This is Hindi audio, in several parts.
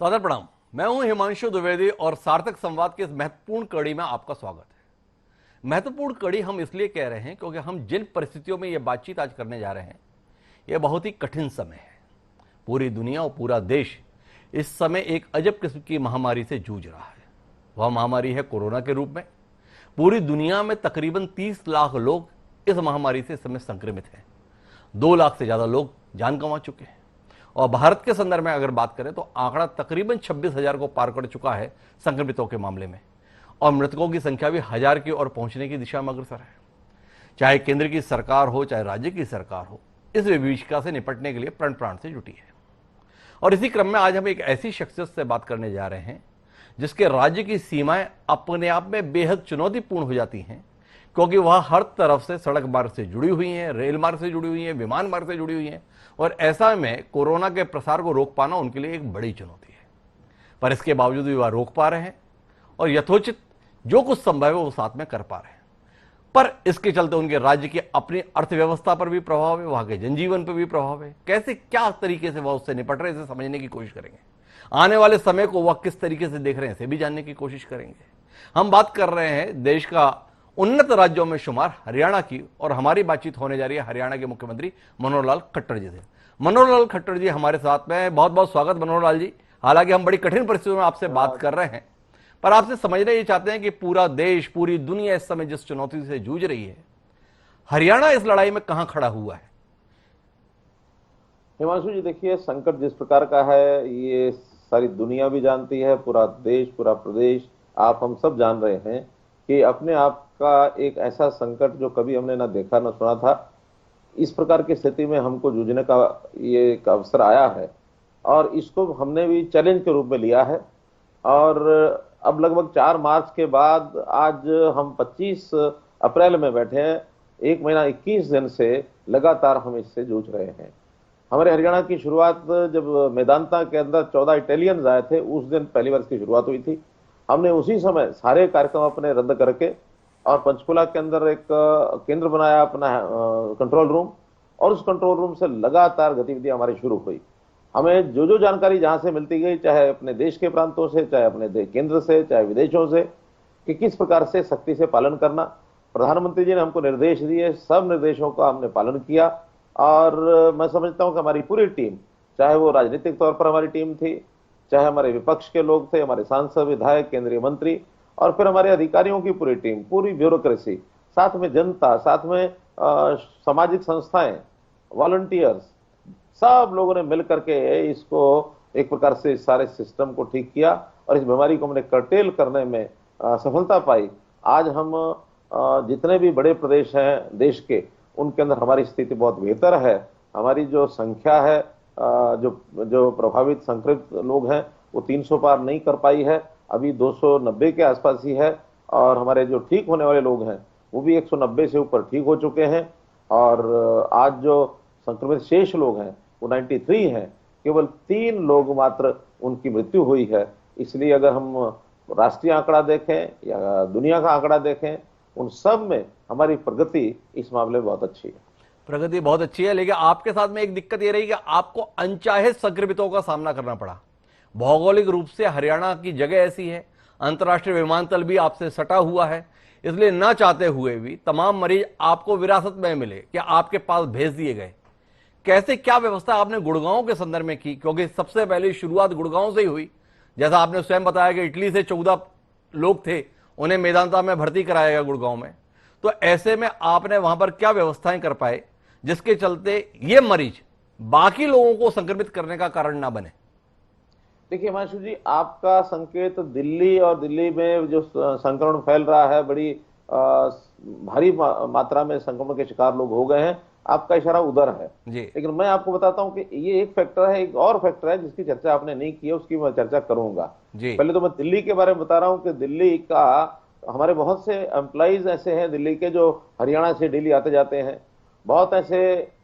सादर प्रणाम। मैं हूं हिमांशु द्विवेदी और सार्थक संवाद के इस महत्वपूर्ण कड़ी में आपका स्वागत है। महत्वपूर्ण कड़ी हम इसलिए कह रहे हैं क्योंकि हम जिन परिस्थितियों में यह बातचीत आज करने जा रहे हैं यह बहुत ही कठिन समय है। पूरी दुनिया और पूरा देश इस समय एक अजब किस्म की महामारी से जूझ रहा है। वह महामारी है कोरोना के रूप में। पूरी दुनिया में तकरीबन 30 लाख लोग इस महामारी से इस समय संक्रमित हैं। 2 लाख से ज्यादा लोग जान गंवा चुके हैं और भारत के संदर्भ में अगर बात करें तो आंकड़ा तकरीबन 26,000 को पार कर चुका है संक्रमितों के मामले में, और मृतकों की संख्या भी 1000 की ओर पहुंचने की दिशा में अग्रसर है। चाहे केंद्र की सरकार हो चाहे राज्य की सरकार हो, इस विभीषिका से निपटने के लिए प्रण प्राण से जुटी है। और इसी क्रम में आज हम एक ऐसी शख्सियत से बात करने जा रहे हैं जिसके राज्य की सीमाएं अपने आप में बेहद चुनौतीपूर्ण हो जाती हैं, क्योंकि वह हर तरफ से सड़क मार्ग से जुड़ी हुई हैं, रेल मार्ग से जुड़ी हुई हैं, विमान मार्ग से जुड़ी हुई हैं, और ऐसा में कोरोना के प्रसार को रोक पाना उनके लिए एक बड़ी चुनौती है। पर इसके बावजूद भी वह रोक पा रहे हैं और यथोचित जो कुछ संभव है वो साथ में कर पा रहे हैं। पर इसके चलते उनके राज्य की अपनी अर्थव्यवस्था पर भी प्रभाव है, वहां के जनजीवन पर भी प्रभाव है। कैसे क्या तरीके से वह उससे निपट रहे हैं इसे समझने की कोशिश करेंगे। आने वाले समय को वह किस तरीके से देख रहे हैं इसे भी जानने की कोशिश करेंगे। हम बात कर रहे हैं देश का उन्नत राज्यों में शुमार हरियाणा की, और हमारी बातचीत होने जा रही है हरियाणा के मुख्यमंत्री मनोहर लाल खट्टर जी से। मनोहर लाल खट्टर जी हमारे साथ में, बहुत बहुत स्वागत मनोहर लाल जी। हालांकि हम बड़ी कठिन परिस्थितियों में आपसे बात कर रहे हैं, पर आपसे समझना ये चाहते हैं कि पूरा देश, पूरी दुनिया इस समय जिस चुनौती से जूझ रही है, हरियाणा इस लड़ाई में कहां खड़ा हुआ है? हिमांशु जी, देखिए, संकट जिस प्रकार का है ये सारी दुनिया भी जानती है, पूरा देश, पूरा प्रदेश, आप हम सब जान रहे हैं कि अपने आप का एक ऐसा संकट जो कभी हमने ना देखा ना सुना था। इस प्रकार की स्थिति में हमको जूझने का ये एक अवसर आया है और इसको हमने भी चैलेंज के रूप में लिया है। और अब लगभग 4 मार्च के बाद आज हम 25 अप्रैल में बैठे हैं। 1 महीना 21 दिन से लगातार हम इससे जूझ रहे हैं। हमारे हरियाणा की शुरुआत जब मेदांता के अंदर 14 इटालियंस आए थे, उस दिन पहली बार इसकी शुरुआत हुई थी। हमने उसी समय सारे कार्यक्रम अपने रद्द करके और पंचकुला के अंदर एक केंद्र बनाया, अपना कंट्रोल रूम, और उस कंट्रोल रूम से लगातार गतिविधियां हमारी शुरू हुई। हमें जो जो जानकारी जहां से मिलती गई, चाहे अपने देश के प्रांतों से, चाहे अपने केंद्र से, चाहे विदेशों से, कि किस प्रकार से सख्ती से पालन करना। प्रधानमंत्री जी ने हमको निर्देश दिए, सब निर्देशों का हमने पालन किया। और मैं समझता हूं कि हमारी पूरी टीम, चाहे वो राजनीतिक तौर पर हमारी टीम थी, चाहे हमारे विपक्ष के लोग थे, हमारे सांसद, विधायक, केंद्रीय मंत्री, और फिर हमारे अधिकारियों की पूरी टीम, पूरी ब्यूरोक्रेसी, साथ में जनता, साथ में सामाजिक संस्थाएं, वॉलंटियर्स, सब लोगों ने मिल करके इसको एक प्रकार से इस सारे सिस्टम को ठीक किया और इस बीमारी को हमने कर्टेल करने में सफलता पाई। आज हम जितने भी बड़े प्रदेश हैं देश के, उनके अंदर हमारी स्थिति बहुत बेहतर है। हमारी जो संख्या है, जो प्रभावित संक्रमित लोग हैं, वो 300 पार नहीं कर पाई है, अभी 290 के आसपास ही है। और हमारे जो ठीक होने वाले लोग हैं वो भी 190 से ऊपर ठीक हो चुके हैं। और आज जो संक्रमित शेष लोग हैं वो 93 हैं। केवल 3 लोग मात्र उनकी मृत्यु हुई है। इसलिए अगर हम राष्ट्रीय आंकड़ा देखें या दुनिया का आंकड़ा देखें, उन सब में हमारी प्रगति इस मामले में बहुत अच्छी है। प्रगति बहुत अच्छी है, लेकिन आपके साथ में एक दिक्कत ये रही कि आपको अनचाहे संक्रमितों का सामना करना पड़ा। भौगोलिक रूप से हरियाणा की जगह ऐसी है, अंतर्राष्ट्रीय विमानतल भी आपसे सटा हुआ है, इसलिए ना चाहते हुए भी तमाम मरीज आपको विरासत में मिले कि आपके पास भेज दिए गए। कैसे क्या व्यवस्था आपने गुड़गांव के संदर्भ में की, क्योंकि सबसे पहले शुरुआत गुड़गांव से ही हुई। जैसा आपने स्वयं बताया कि इटली से 14 लोग थे, उन्हें मेदांता में भर्ती कराया गया गुड़गांव में। तो ऐसे में आपने वहां पर क्या व्यवस्थाएं कर पाए जिसके चलते ये मरीज बाकी लोगों को संक्रमित करने का कारण ना बने? देखिए हिमांशु जी, आपका संकेत दिल्ली और दिल्ली में जो संक्रमण फैल रहा है, बड़ी भारी मात्रा में संक्रमण के शिकार लोग हो गए हैं, आपका इशारा उधर है जी। लेकिन मैं आपको बताता हूं कि ये एक फैक्टर है, एक और फैक्टर है जिसकी चर्चा आपने नहीं की है, उसकी मैं चर्चा करूंगा जी। पहले तो मैं दिल्ली के बारे में बता रहा हूं कि दिल्ली का हमारे बहुत से एम्प्लॉइज ऐसे हैं दिल्ली के जो हरियाणा से डेली आते जाते हैं। बहुत ऐसे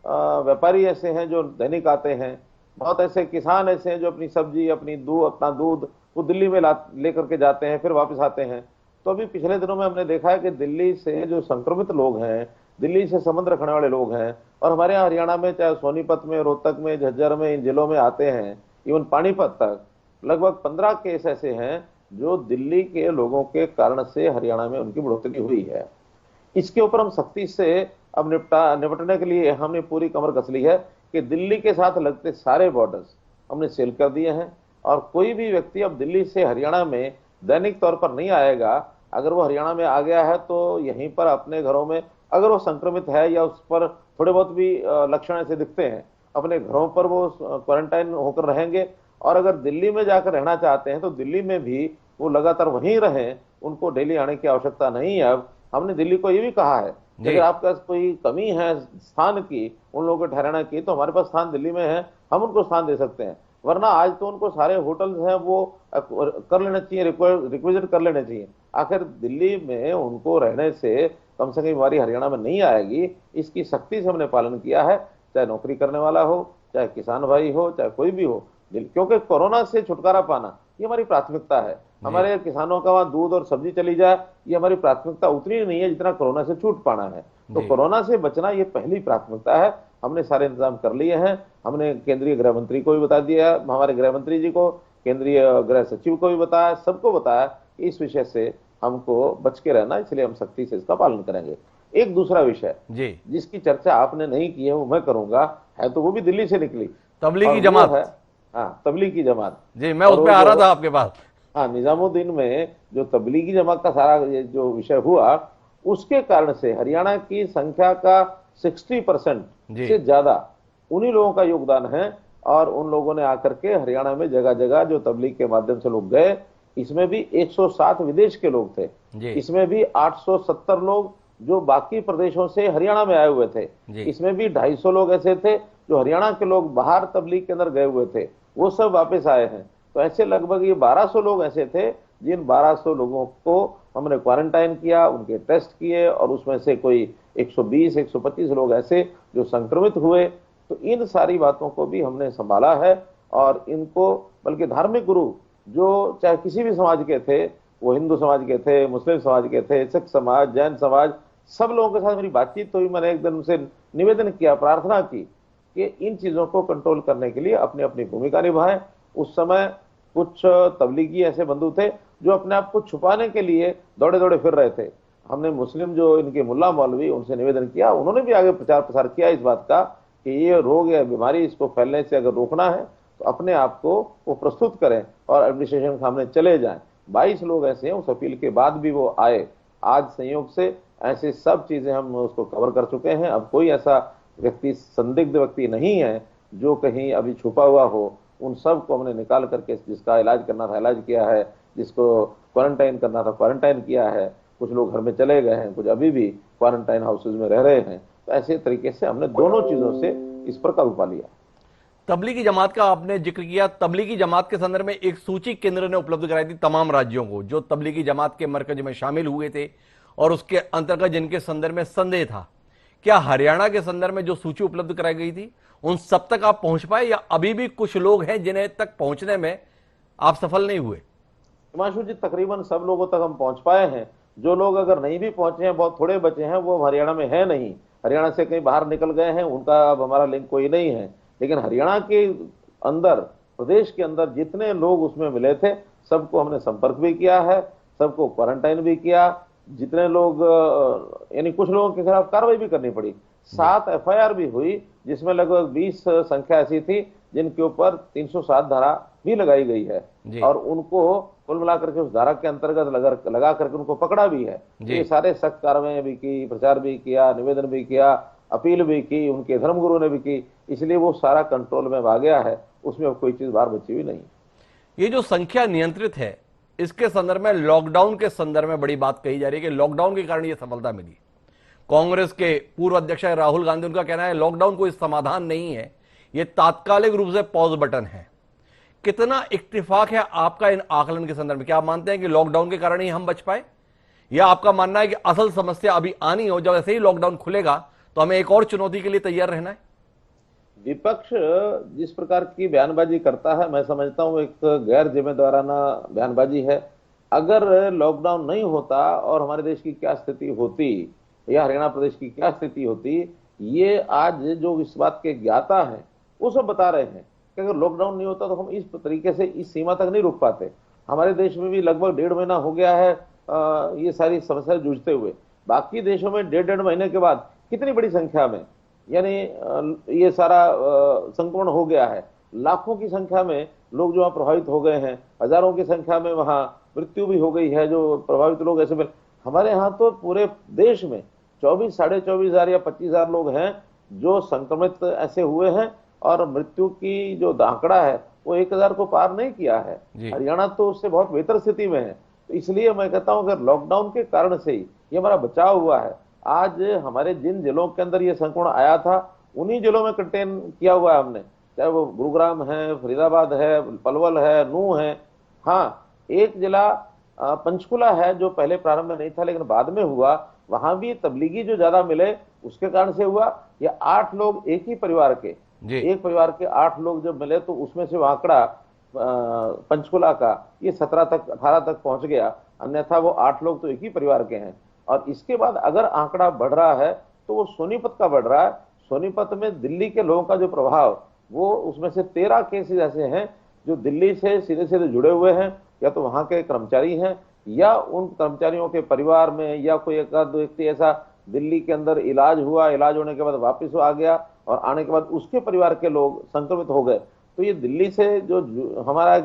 व्यापारी ऐसे हैं जो दैनिक आते हैं। बहुत ऐसे किसान ऐसे हैं जो अपनी सब्जी, अपना दूध वो दिल्ली में लेकर के जाते हैं, फिर वापस आते हैं। तो अभी पिछले दिनों में हमने देखा है कि दिल्ली से जो संक्रमित लोग हैं, दिल्ली से संबंध रखने वाले लोग हैं, और हमारे यहाँ हरियाणा में, चाहे सोनीपत में, रोहतक में, झज्जर में, इन जिलों में आते हैं, इवन पानीपत तक, लगभग 15 केस ऐसे हैं जो दिल्ली के लोगों के कारण से हरियाणा में उनकी बढ़ोतरी हुई है। इसके ऊपर हम सख्ती से अब निपटने के लिए हमने पूरी कमर कस ली है कि दिल्ली के साथ लगते सारे बॉर्डर्स हमने सील कर दिए हैं, और कोई भी व्यक्ति अब दिल्ली से हरियाणा में दैनिक तौर पर नहीं आएगा। अगर वो हरियाणा में आ गया है तो यहीं पर अपने घरों में, अगर वो संक्रमित है या उस पर थोड़े बहुत भी लक्षण ऐसे दिखते हैं, अपने घरों पर वो क्वारंटाइन होकर रहेंगे। और अगर दिल्ली में जाकर रहना चाहते हैं तो दिल्ली में भी वो लगातार वहीं रहें, उनको डेली आने की आवश्यकता नहीं है। अब हमने दिल्ली को ये भी कहा है कि जी अगर आपके पास कोई कमी है स्थान की, उन लोगों के ठहराने की, तो हमारे पास स्थान दिल्ली में है, हम उनको स्थान दे सकते हैं। वरना आज तो उनको सारे होटल्स हैं वो कर लेने चाहिए, रिक्वेजिट कर लेने चाहिए। आखिर दिल्ली में उनको रहने से कम से कम बीमारी हरियाणा में नहीं आएगी, इसकी सख्ती से हमने पालन किया है। चाहे नौकरी करने वाला हो, चाहे किसान भाई हो, चाहे कोई भी हो, क्योंकि कोरोना से छुटकारा पाना ये हमारी प्राथमिकता है। हमारे किसानों का वहां दूध और सब्जी चली जाए, ये हमारी प्राथमिकता उतनी नहीं है जितना कोरोना से छूट पाना है। तो कोरोना से बचना ये पहली प्राथमिकता है। हमने सारे इंतजाम कर लिए हैं। हमने केंद्रीय गृह मंत्री को भी बता दिया, हमारे गृह मंत्री जी को, केंद्रीय गृह सचिव को भी बताया, सबको बताया कि इस विषय से हमको बच के रहना, इसलिए हम सख्ती से इसका पालन करेंगे। एक दूसरा विषय जी, जिसकी चर्चा आपने नहीं की है वो मैं करूंगा, है तो वो भी दिल्ली से निकली, तबलीगी जमात है हाँ तबलीगी जमात। जी, मैं उस पर आ रहा था आपके पास। हाँ, निजामुद्दीन में जो तबलीगी जमात का सारा ये जो विषय हुआ, उसके कारण से हरियाणा की संख्या का 60% से ज्यादा उन्हीं लोगों का योगदान है। और उन लोगों ने आकर के हरियाणा में जगह जगह जो तबलीग के माध्यम से लोग गए, इसमें भी 107 विदेश के लोग थे, इसमें भी 870 लोग जो बाकी प्रदेशों से हरियाणा में आए हुए थे, इसमें भी 250 लोग ऐसे थे जो हरियाणा के लोग बाहर तबलीग के अंदर गए हुए थे, वो सब वापस आए हैं। तो ऐसे लगभग ये 1200 लोग ऐसे थे जिन 1200 लोगों को हमने क्वारंटाइन किया, उनके टेस्ट किए, और उसमें से कोई 120-125 लोग ऐसे जो संक्रमित हुए। तो इन सारी बातों को भी हमने संभाला है, और इनको बल्कि धार्मिक गुरु जो चाहे किसी भी समाज के थे, वो हिंदू समाज के थे, मुस्लिम समाज के थे, सिख समाज, जैन समाज, सब लोगों के साथ मेरी बातचीत हुई। मैंने एकदम उनसे निवेदन किया, प्रार्थना की कि इन चीजों को कंट्रोल करने के लिए अपनी अपनी भूमिका निभाएं। उस समय कुछ तबलीगी ऐसे बंधु थे जो अपने आप को छुपाने के लिए दौड़े दौड़े फिर रहे थे। हमने मुस्लिम जो इनके मुल्ला मौलवी, उनसे निवेदन किया, उन्होंने भी आगे प्रचार प्रसार किया इस बात का कि ये रोग या बीमारी, इसको फैलने से अगर रोकना है तो अपने आप को वो प्रस्तुत करें और एडमिनिस्ट्रेशन के सामने चले जाएं। 22 लोग ऐसे हैं, उस अपील के बाद भी वो आए। आज संयोग से ऐसे सब चीजें हम उसको कवर कर चुके हैं। अब कोई ऐसा व्यक्ति, संदिग्ध व्यक्ति नहीं है जो कहीं अभी छुपा हुआ हो। उन सब को हमने निकाल करके, जिसका इलाज करना था इलाज किया है, जिसको क्वारंटाइन करना था क्वारंटाइन किया है। कुछ लोग घर में चले गए हैं, कुछ अभी भी क्वारंटाइन हाउसेज में रह रहे हैं। तो ऐसे तरीके से हमने दोनों चीजों से इस पर काबू पा लिया। तबलीगी जमात का आपने जिक्र किया। तबलीगी जमात के संदर्भ में एक सूची केंद्र ने उपलब्ध कराई थी तमाम राज्यों को जो तबलीगी जमात के मरकज में शामिल हुए थे और उसके अंतर्गत जिनके संदर्भ में संदेह था। क्या हरियाणा के संदर्भ में जो सूची उपलब्ध कराई गई थी उन सब तक आप पहुंच पाए, या अभी भी कुछ लोग हैं जिन्हें तक पहुंचने में आप सफल नहीं हुए? हिमांशु जी, तकरीबन सब लोगों तक हम पहुंच पाए हैं। जो लोग अगर नहीं भी पहुंचे हैं, बहुत थोड़े बचे हैं, वो हरियाणा में है नहीं, हरियाणा से कहीं बाहर निकल गए हैं, उनका अब हमारा लिंक कोई नहीं है। लेकिन हरियाणा के अंदर, प्रदेश के अंदर जितने लोग उसमें मिले थे, सबको हमने संपर्क भी किया है, सबको क्वारंटाइन भी किया। जितने लोग, यानी कुछ लोगों के खिलाफ कार्रवाई भी करनी पड़ी। 7 FIR भी हुई, जिसमें लगभग 20 संख्या ऐसी थी जिनके ऊपर 307 धारा भी लगाई गई है, और उनको कुल मिलाकर के उस धारा के अंतर्गत लगा करके उनको पकड़ा भी है। ये सारे सख्त कार्रवाई भी की, प्रचार भी किया, निवेदन भी किया, अपील भी की, उनके धर्मगुरु ने भी की। इसलिए वो सारा कंट्रोल में आ गया है, उसमें अब कोई चीज बाहर बची हुई नहीं। ये जो संख्या नियंत्रित है, इसके संदर्भ में लॉकडाउन के संदर्भ में बड़ी बात कही जा रही है कि लॉकडाउन के कारण ये सफलता मिली। कांग्रेस के पूर्व अध्यक्ष राहुल गांधी, उनका कहना है लॉकडाउन कोई समाधान नहीं है, ये तात्कालिक रूप से पॉज बटन है। कितना इत्तेफाक है आपका इन आकलन के संदर्भ में? क्या आप मानते हैं कि लॉकडाउन के कारण ही हम बच पाए, या आपका मानना है कि असल समस्या अभी आनी हो, जब ऐसे ही लॉकडाउन खुलेगा तो हमें एक और चुनौती के लिए तैयार रहना है? विपक्ष जिस प्रकार की बयानबाजी करता है, मैं समझता हूं एक गैर जिम्मेदाराना बयानबाजी है। अगर लॉकडाउन नहीं होता और हमारे देश की क्या स्थिति होती, या हरियाणा प्रदेश की क्या स्थिति होती, ये आज जो इस बात के ज्ञाता हैं वो सब बता रहे हैं। कि अगर लॉकडाउन नहीं होता तो हम इस तरीके से इस सीमा तक नहीं रुक पाते। हमारे देश में भी लगभग 1.5 महीना हो गया है ये सारी समस्या जूझते हुए। बाकी देशों में 1.5 महीने के बाद कितनी बड़ी संख्या में यानी ये सारा संक्रमण हो गया है। लाखों की संख्या में लोग जो वहां प्रभावित हो गए हैं, हजारों की संख्या में वहां मृत्यु भी हो गई है जो प्रभावित लोग ऐसे मिले। हमारे यहाँ तो पूरे देश में 24, 24,500 या 25,000 लोग हैं जो संक्रमित ऐसे हुए हैं, और मृत्यु की जो आंकड़ा है वो 1,000 को पार नहीं किया है। हरियाणा तो उससे बहुत बेहतर स्थिति में है। तो इसलिए मैं कहता हूं अगर लॉकडाउन के कारण से ही ये हमारा बचाव हुआ है। आज हमारे जिन जिलों के अंदर ये संक्रमण आया था उन्हीं जिलों में कंटेन किया हुआ है हमने, चाहे वो गुरुग्राम है, फरीदाबाद है, पलवल है, नूंह है। हाँ, एक जिला पंचकुला है जो पहले प्रारंभ में नहीं था लेकिन बाद में हुआ, वहां भी तबलीगी जो ज्यादा मिले उसके कारण से हुआ। या 8 लोग एक ही परिवार के, एक परिवार के 8 लोग जब मिले तो उसमें से आंकड़ा पंचकुला का ये 17 तक 18 तक पहुंच गया। अन्यथा वो 8 लोग तो एक ही परिवार के हैं। और इसके बाद अगर आंकड़ा बढ़ रहा है तो वो सोनीपत का बढ़ रहा है। सोनीपत में दिल्ली के लोगों का जो प्रभाव, वो उसमें से 13 केसेस ऐसे हैं जो दिल्ली से सीधे सीधे जुड़े हुए हैं, या तो वहां के कर्मचारी हैं या उन कर्मचारियों के परिवार में, या कोई एक आध व्यक्ति ऐसा दिल्ली के अंदर इलाज हुआ, इलाज होने के बाद वापस आ गया और आने के बाद उसके परिवार के लोग संक्रमित हो गए। तो ये दिल्ली से जो हमारा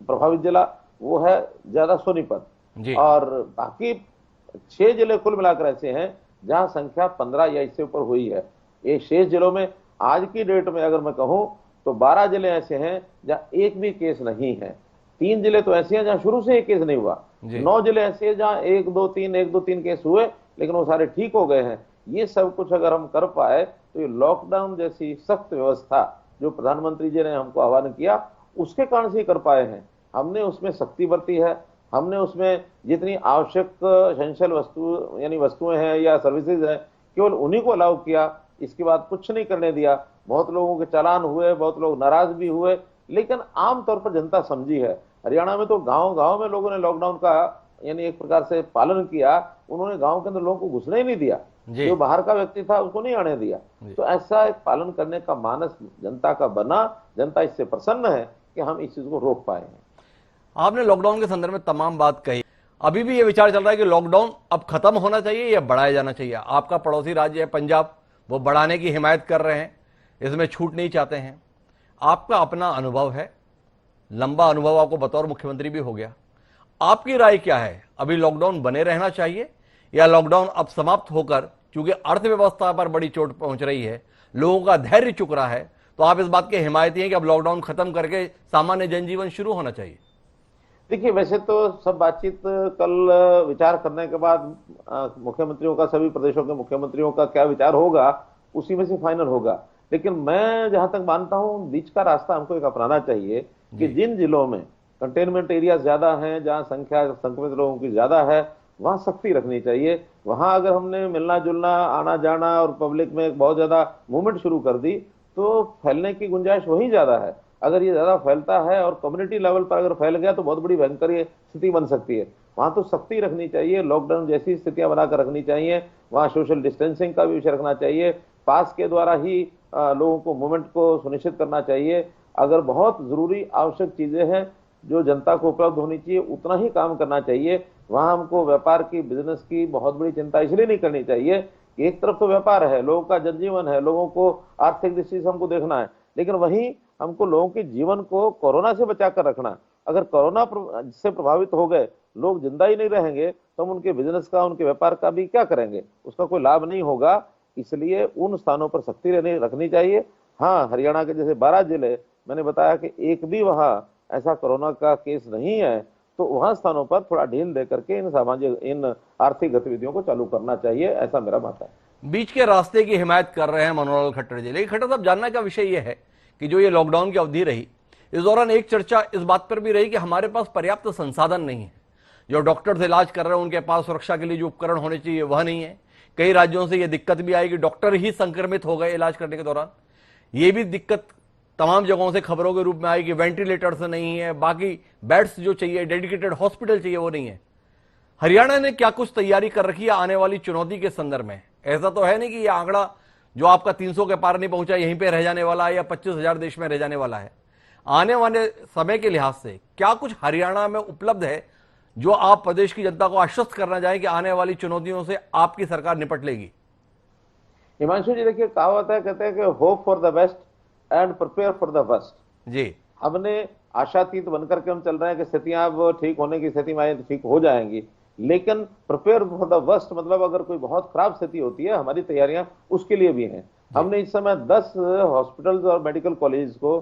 प्रभावित जिला वो है ज्यादा सोनीपत, और बाकी 6 जिले कुल मिलाकर ऐसे हैं जहां संख्या 15 या इससे ऊपर हुई है। ये 6 जिलों में आज की डेट में अगर मैं कहूं तो 12 जिले ऐसे हैं जहां एक भी केस नहीं है। 3 जिले तो ऐसे हैं जहां शुरू से एक केस नहीं हुआ। 9 जिले ऐसे हैं जहां 1 2 3 केस हुए लेकिन वो सारे ठीक हो गए हैं। ये सब कुछ अगर हम कर पाए तो ये लॉकडाउन जैसी सख्त व्यवस्था जो प्रधानमंत्री जी ने हमको आह्वान किया उसके कारण से ही कर पाए हैं। हमने उसमें सख्ती बरती है, हमने उसमें जितनी आवश्यक एसेंशियल वस्तु यानी वस्तुएं हैं या सर्विसेज हैं केवल उन्हीं को अलाउ किया, इसके बाद कुछ नहीं करने दिया। बहुत लोगों के चालान हुए, बहुत लोग नाराज भी हुए, लेकिन आमतौर पर जनता समझी है। हरियाणा में तो गांव गांव में लोगों ने लॉकडाउन का यानी एक प्रकार से पालन किया। उन्होंने गांव के अंदर लोगों को घुसने ही नहीं दिया, जो बाहर का व्यक्ति था उसको नहीं आने दिया। तो ऐसा एक पालन करने का मानस जनता का बना, जनता इससे प्रसन्न है कि हम इस चीज को रोक पाए हैं। आपने लॉकडाउन के संदर्भ में तमाम बात कही, अभी भी ये विचार चल रहा है कि लॉकडाउन अब खत्म होना चाहिए या बढ़ाया जाना चाहिए। आपका पड़ोसी राज्य है पंजाब, वो बढ़ाने की हिमायत कर रहे हैं, इसमें छूट नहीं चाहते हैं। आपका अपना अनुभव है, लंबा अनुभव आपको बतौर मुख्यमंत्री भी हो गया, आपकी राय क्या है? अभी लॉकडाउन बने रहना चाहिए या लॉकडाउन अब समाप्त होकर, क्योंकि अर्थव्यवस्था पर बड़ी चोट पहुंच रही है, लोगों का धैर्य चुक रहा है, तो आप इस बात के हिमायती हैं कि अब लॉकडाउन खत्म करके सामान्य जनजीवन शुरू होना चाहिए? देखिए, वैसे तो सब बातचीत कल विचार करने के बाद मुख्यमंत्रियों का, सभी प्रदेशों के मुख्यमंत्रियों का क्या विचार होगा उसी में से फाइनल होगा। लेकिन मैं जहां तक मानता हूं बीच का रास्ता हमको एक अपनाना चाहिए कि जिन जिलों में कंटेनमेंट एरिया ज्यादा हैं, जहां संख्या संक्रमित लोगों की ज्यादा है, वहां सख्ती रखनी चाहिए। वहां अगर हमने मिलना जुलना, आना जाना और पब्लिक में बहुत ज्यादा मूवमेंट शुरू कर दी तो फैलने की गुंजाइश वही ज्यादा है। अगर ये ज्यादा फैलता है और कम्युनिटी लेवल पर अगर फैल गया तो बहुत बड़ी भयंकर स्थिति बन सकती है। वहां तो सख्ती रखनी चाहिए, लॉकडाउन जैसी स्थितियां बनाकर रखनी चाहिए। वहां सोशल डिस्टेंसिंग का भी विषय रखना चाहिए, पास के द्वारा ही लोगों को मूवमेंट को सुनिश्चित करना चाहिए। अगर बहुत जरूरी आवश्यक चीजें हैं जो जनता को उपलब्ध होनी चाहिए उतना ही काम करना चाहिए। वहां हमको व्यापार की, बिजनेस की बहुत बड़ी चिंता इसलिए नहीं करनी चाहिए कि एक तरफ तो व्यापार है, लोगों का जनजीवन है, लोगों को आर्थिक दृष्टि से हमको देखना है, लेकिन वहीं हमको लोगों के जीवन को कोरोना से बचाकर रखना। अगर कोरोना से प्रभावित हो गए, लोग जिंदा ही नहीं रहेंगे तो हम उनके बिजनेस का, उनके व्यापार का भी क्या करेंगे? उसका कोई लाभ नहीं होगा। इसलिए उन स्थानों पर सख्ती रखनी चाहिए। हाँ, हरियाणा के जैसे 12 जिले मैंने बताया कि एक भी वहां ऐसा कोरोना का केस नहीं है, तो वहां स्थानों पर थोड़ा ढील देकर के इन सामाजिक, इन आर्थिक गतिविधियों को चालू करना चाहिए, ऐसा मेरा मानना है। बीच के रास्ते की हिमायत कर रहे हैं मनोहर लाल खट्टर जी। लेकिन खट्टर साहब, जानने का विषय यह है कि जो ये लॉकडाउन की अवधि रही, इस दौरान एक चर्चा इस बात पर भी रही कि हमारे पास पर्याप्त संसाधन नहीं है। जो डॉक्टर्स इलाज कर रहे हैं उनके पास सुरक्षा के लिए जो उपकरण होने चाहिए वह नहीं है। कई राज्यों से यह दिक्कत भी आई कि डॉक्टर ही संक्रमित हो गए इलाज करने के दौरान। ये भी दिक्कत तमाम जगहों से खबरों के रूप में आई कि वेंटिलेटर्स नहीं है, बाकी बेड्स जो चाहिए, डेडिकेटेड हॉस्पिटल चाहिए, वो नहीं है। हरियाणा ने क्या कुछ तैयारी कर रखी है आने वाली चुनौती के संदर्भ में? ऐसा तो है नहीं कि यह आंकड़ा जो आपका 300 के पार नहीं पहुंचा यहीं पे रह जाने वाला है या 25,000 देश में रह जाने वाला है। आने वाले समय के लिहाज से क्या कुछ हरियाणा में उपलब्ध है जो आप प्रदेश की जनता को आश्वस्त करना चाहें कि आने वाली चुनौतियों से आपकी सरकार निपट लेगी? हिमांशु जी, देखिए कहावत है, कहते हैं कि hope for the best and prepare for the worst. जी। हमने आशातीत बनकर के हम चल रहे हैं कि स्थितियां अब ठीक होने की स्थिति में ठीक हो जाएंगी, लेकिन प्रिपेयर फॉर द वर्स्ट मतलब अगर कोई बहुत खराब स्थिति होती है, हमारी तैयारियां उसके लिए भी हैं। हमने इस समय 10 हॉस्पिटल्स और मेडिकल कॉलेज को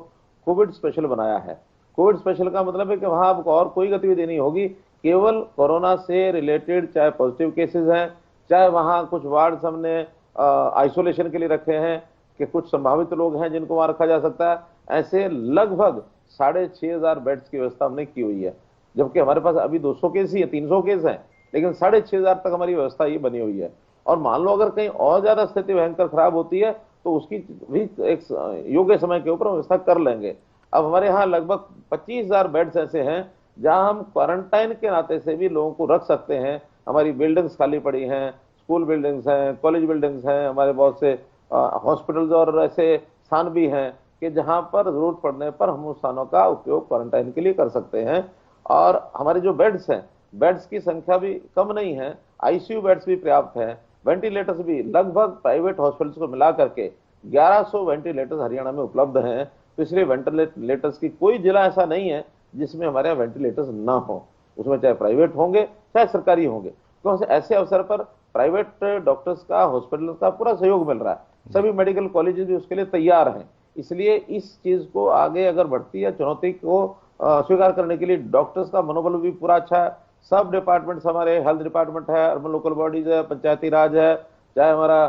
कोविड स्पेशल बनाया है। कोविड स्पेशल का मतलब है कि वहां अब और कोई गतिविधि नहीं होगी, केवल कोरोना से रिलेटेड चाहे पॉजिटिव केसेस हैं, चाहे वहां कुछ वार्ड हमने आइसोलेशन के लिए रखे हैं कि कुछ संभावित लोग हैं जिनको वहां रखा जा सकता है, ऐसे लगभग 6,500 बेड्स की व्यवस्था हमने की हुई है। जबकि हमारे पास अभी 200 केस ही है, 300 केस हैं, लेकिन 6,500 तक हमारी व्यवस्था ये बनी हुई है। और मान लो अगर कहीं और ज्यादा स्थिति भयंकर खराब होती है तो उसकी भी एक योग्य समय के ऊपर व्यवस्था कर लेंगे। अब हमारे यहाँ लगभग 25,000 बेड्स ऐसे हैं जहां हम क्वारंटाइन के नाते से भी लोगों को रख सकते हैं। हमारी बिल्डिंग्स खाली पड़ी हैं, स्कूल बिल्डिंग्स हैं, कॉलेज बिल्डिंग्स हैं, हमारे बहुत से हॉस्पिटल्स और ऐसे स्थान भी हैं कि जहां पर जरूरत पड़ने पर हम उस स्थानों का उपयोग क्वारंटाइन के लिए कर सकते हैं। और हमारे जो बेड्स हैं, बेड्स की संख्या भी कम नहीं है, आईसीयू बेड्स भी पर्याप्त हैं, वेंटिलेटर्स भी लगभग प्राइवेट हॉस्पिटल्स को मिला करके 1100 वेंटिलेटर्स हरियाणा में उपलब्ध हैं। तो इसलिए वेंटिलेटर्स की कोई जिला ऐसा नहीं है जिसमें हमारे यहाँ वेंटिलेटर्स ना हो, उसमें चाहे प्राइवेट होंगे चाहे सरकारी होंगे। तो ऐसे अवसर पर प्राइवेट डॉक्टर्स का, हॉस्पिटल का पूरा सहयोग मिल रहा है। सभी मेडिकल कॉलेजेस भी उसके लिए तैयार हैं। इसलिए इस चीज को आगे अगर बढ़ती है, चुनौती को स्वीकार करने के लिए डॉक्टर्स का मनोबल भी पूरा अच्छा है। सब डिपार्टमेंट्स, हमारे हेल्थ डिपार्टमेंट है, अर्बन लोकल बॉडीज है, पंचायती राज है, चाहे हमारा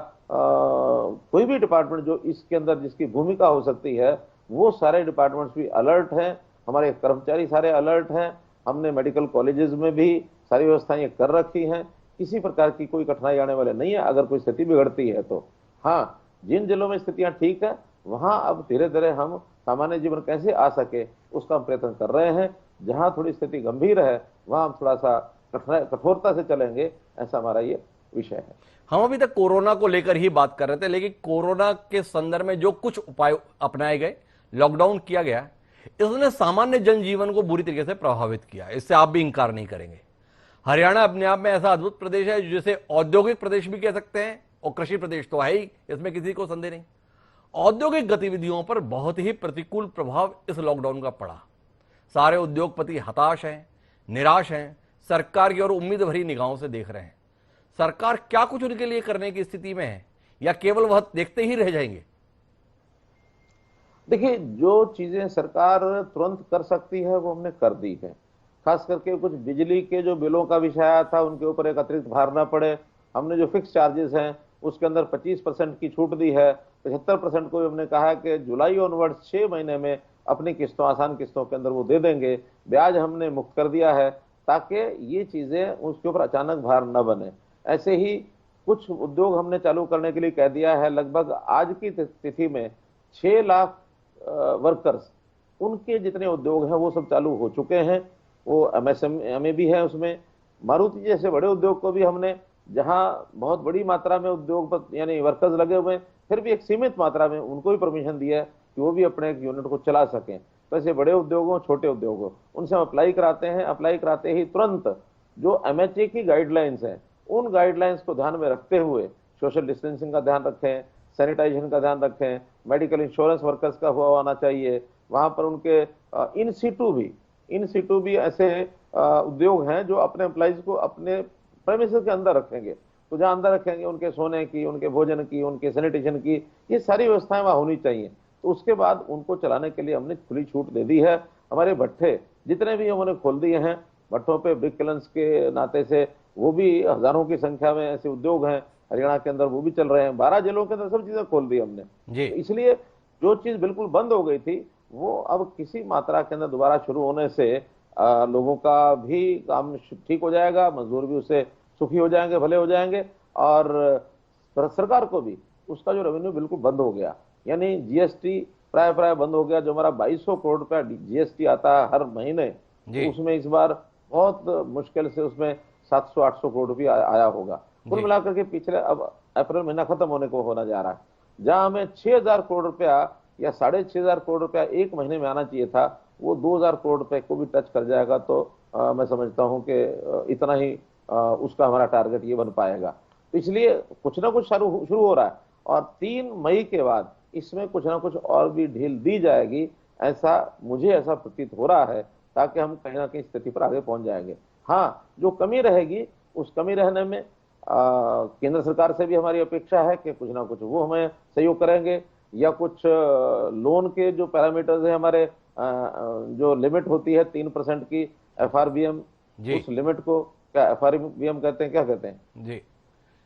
कोई भी डिपार्टमेंट जो इसके अंदर जिसकी भूमिका हो सकती है, वो सारे डिपार्टमेंट्स भी अलर्ट हैं। हमारे कर्मचारी सारे अलर्ट हैं। हमने मेडिकल कॉलेजेस में भी सारी व्यवस्थाएं कर रखी हैं। किसी प्रकार की कोई कठिनाई आने वाले नहीं है अगर कोई स्थिति बिगड़ती है तो। हाँ, जिन जिलों में स्थितियां ठीक है वहां अब धीरे धीरे हम सामान्य जीवन कैसे आ सके उसका हम प्रयत्न कर रहे हैं। जहां थोड़ी स्थिति गंभीर है वहां हम थोड़ा सा कठोरता से चलेंगे, ऐसा हमारा ये विषय है। हम अभी तक कोरोना को लेकर ही बात कर रहे थे, लेकिन कोरोना के संदर्भ में जो कुछ उपाय अपनाए गए, लॉकडाउन किया गया, इसने सामान्य जनजीवन को बुरी तरीके से प्रभावित किया। इससे आप भी इंकार नहीं करेंगे। हरियाणा अपने आप में ऐसा अद्भुत प्रदेश है जिसे औद्योगिक प्रदेश भी कह सकते हैं, और कृषि प्रदेश तो है ही, इसमें किसी को संदेह नहीं। औद्योगिक गतिविधियों पर बहुत ही प्रतिकूल प्रभाव इस लॉकडाउन का पड़ा। सारे उद्योगपति हताश हैं, निराश हैं, सरकार की ओर उम्मीद भरी निगाहों से देख रहे हैं। सरकार क्या कुछ उनके लिए करने की स्थिति में है, या केवल वह देखते ही रह जाएंगे? देखिए, जो चीजें सरकार तुरंत कर सकती है वो हमने कर दी है। खास करके कुछ बिजली के जो बिलों का विषय आया था उनके ऊपर एक अतिरिक्त भार ना पड़े, हमने जो फिक्स चार्जेस हैं उसके अंदर 25% की छूट दी है। 75% को हमने कहा है कि जुलाई ऑनवर्ड 6 महीने में अपनी किस्तों, आसान किस्तों के अंदर वो दे देंगे। ब्याज हमने मुक्त कर दिया है ताकि ये चीजें उसके ऊपर अचानक भार न बने। ऐसे ही कुछ उद्योग हमने चालू करने के लिए कह दिया है। लगभग आज की तिथि में 6 लाख वर्कर्स, उनके जितने उद्योग हैं वो सब चालू हो चुके हैं। वो एमएसएमई भी है उसमें। मारुति जैसे बड़े उद्योग को भी हमने, जहां बहुत बड़ी मात्रा में उद्योग यानी वर्कर्स लगे हुए हैं, फिर भी एक सीमित मात्रा में उनको भी परमिशन दिया है कि वो भी अपने एक यूनिट को चला सकें। तो ऐसे बड़े उद्योगों, छोटे उद्योगों, उनसे हम अप्लाई कराते हैं। अप्लाई कराते ही तुरंत जो एमएचए की गाइडलाइंस हैं, उन गाइडलाइंस को ध्यान में रखते हुए सोशल डिस्टेंसिंग का ध्यान रखें, सैनिटाइजेशन का ध्यान रखें, मेडिकल इंश्योरेंस वर्कर्स का हुआ आना चाहिए। वहां पर उनके इन सीटू भी ऐसे उद्योग हैं जो अपने एम्प्लॉइज को अपने प्रेमिसेस के अंदर रखेंगे। तो जहां अंदर रखेंगे उनके सोने की, उनके भोजन की, उनके सैनिटेशन की, ये सारी व्यवस्थाएं वहां होनी चाहिए। तो उसके बाद उनको चलाने के लिए हमने खुली छूट दे दी है। हमारे भट्ठे जितने भी उन्होंने खोल दिए हैं, भट्टों पे ब्रिक किलन्स के नाते से वो भी हजारों की संख्या में ऐसे उद्योग हैं हरियाणा के अंदर, वो भी चल रहे हैं। 12 जिलों के अंदर सब चीजें खोल दी हमने जी। तो इसलिए जो चीज बिल्कुल बंद हो गई थी वो अब किसी मात्रा के अंदर दोबारा शुरू होने से लोगों का भी काम ठीक हो जाएगा, मजदूर भी उससे सुखी हो जाएंगे, भले हो जाएंगे। और सरकार को भी उसका जो रेवेन्यू बिल्कुल बंद हो गया, यानी जीएसटी प्राय बंद हो गया। जो हमारा 2200 करोड़ रुपया जीएसटी आता है हर महीने, तो उसमें इस बार बहुत मुश्किल से उसमें 700-800 करोड़ रुपया आया होगा। कुल मिलाकर के पिछले, अब अप्रैल महीना खत्म होने को होना जा रहा है, जहां हमें 6000 करोड़ रुपया या 6,500 करोड़ रुपया एक महीने में आना चाहिए था, वो 2,000 करोड़ रुपए को भी टच कर जाएगा। तो मैं समझता हूं कि इतना ही उसका हमारा टारगेट ये बन पाएगा। तो इसलिए कुछ ना कुछ शुरू शुरू हो रहा है, और 3 मई के बाद इसमें कुछ ना कुछ और भी ढील दी जाएगी, मुझे ऐसा प्रतीत हो रहा है, ताकि हम कहीं ना कहीं स्थिति पर आगे पहुंच जाएंगे। हाँ, जो कमी रहेगी उस कमी रहने में केंद्र सरकार से भी हमारी अपेक्षा है कि कुछ ना कुछ वो हमें सहयोग करेंगे, या कुछ लोन के जो पैरामीटर्स हैं हमारे, जो लिमिट होती है 3% की FRBM, उस लिमिट को क्या FRBM कहते हैं, क्या कहते हैं जी,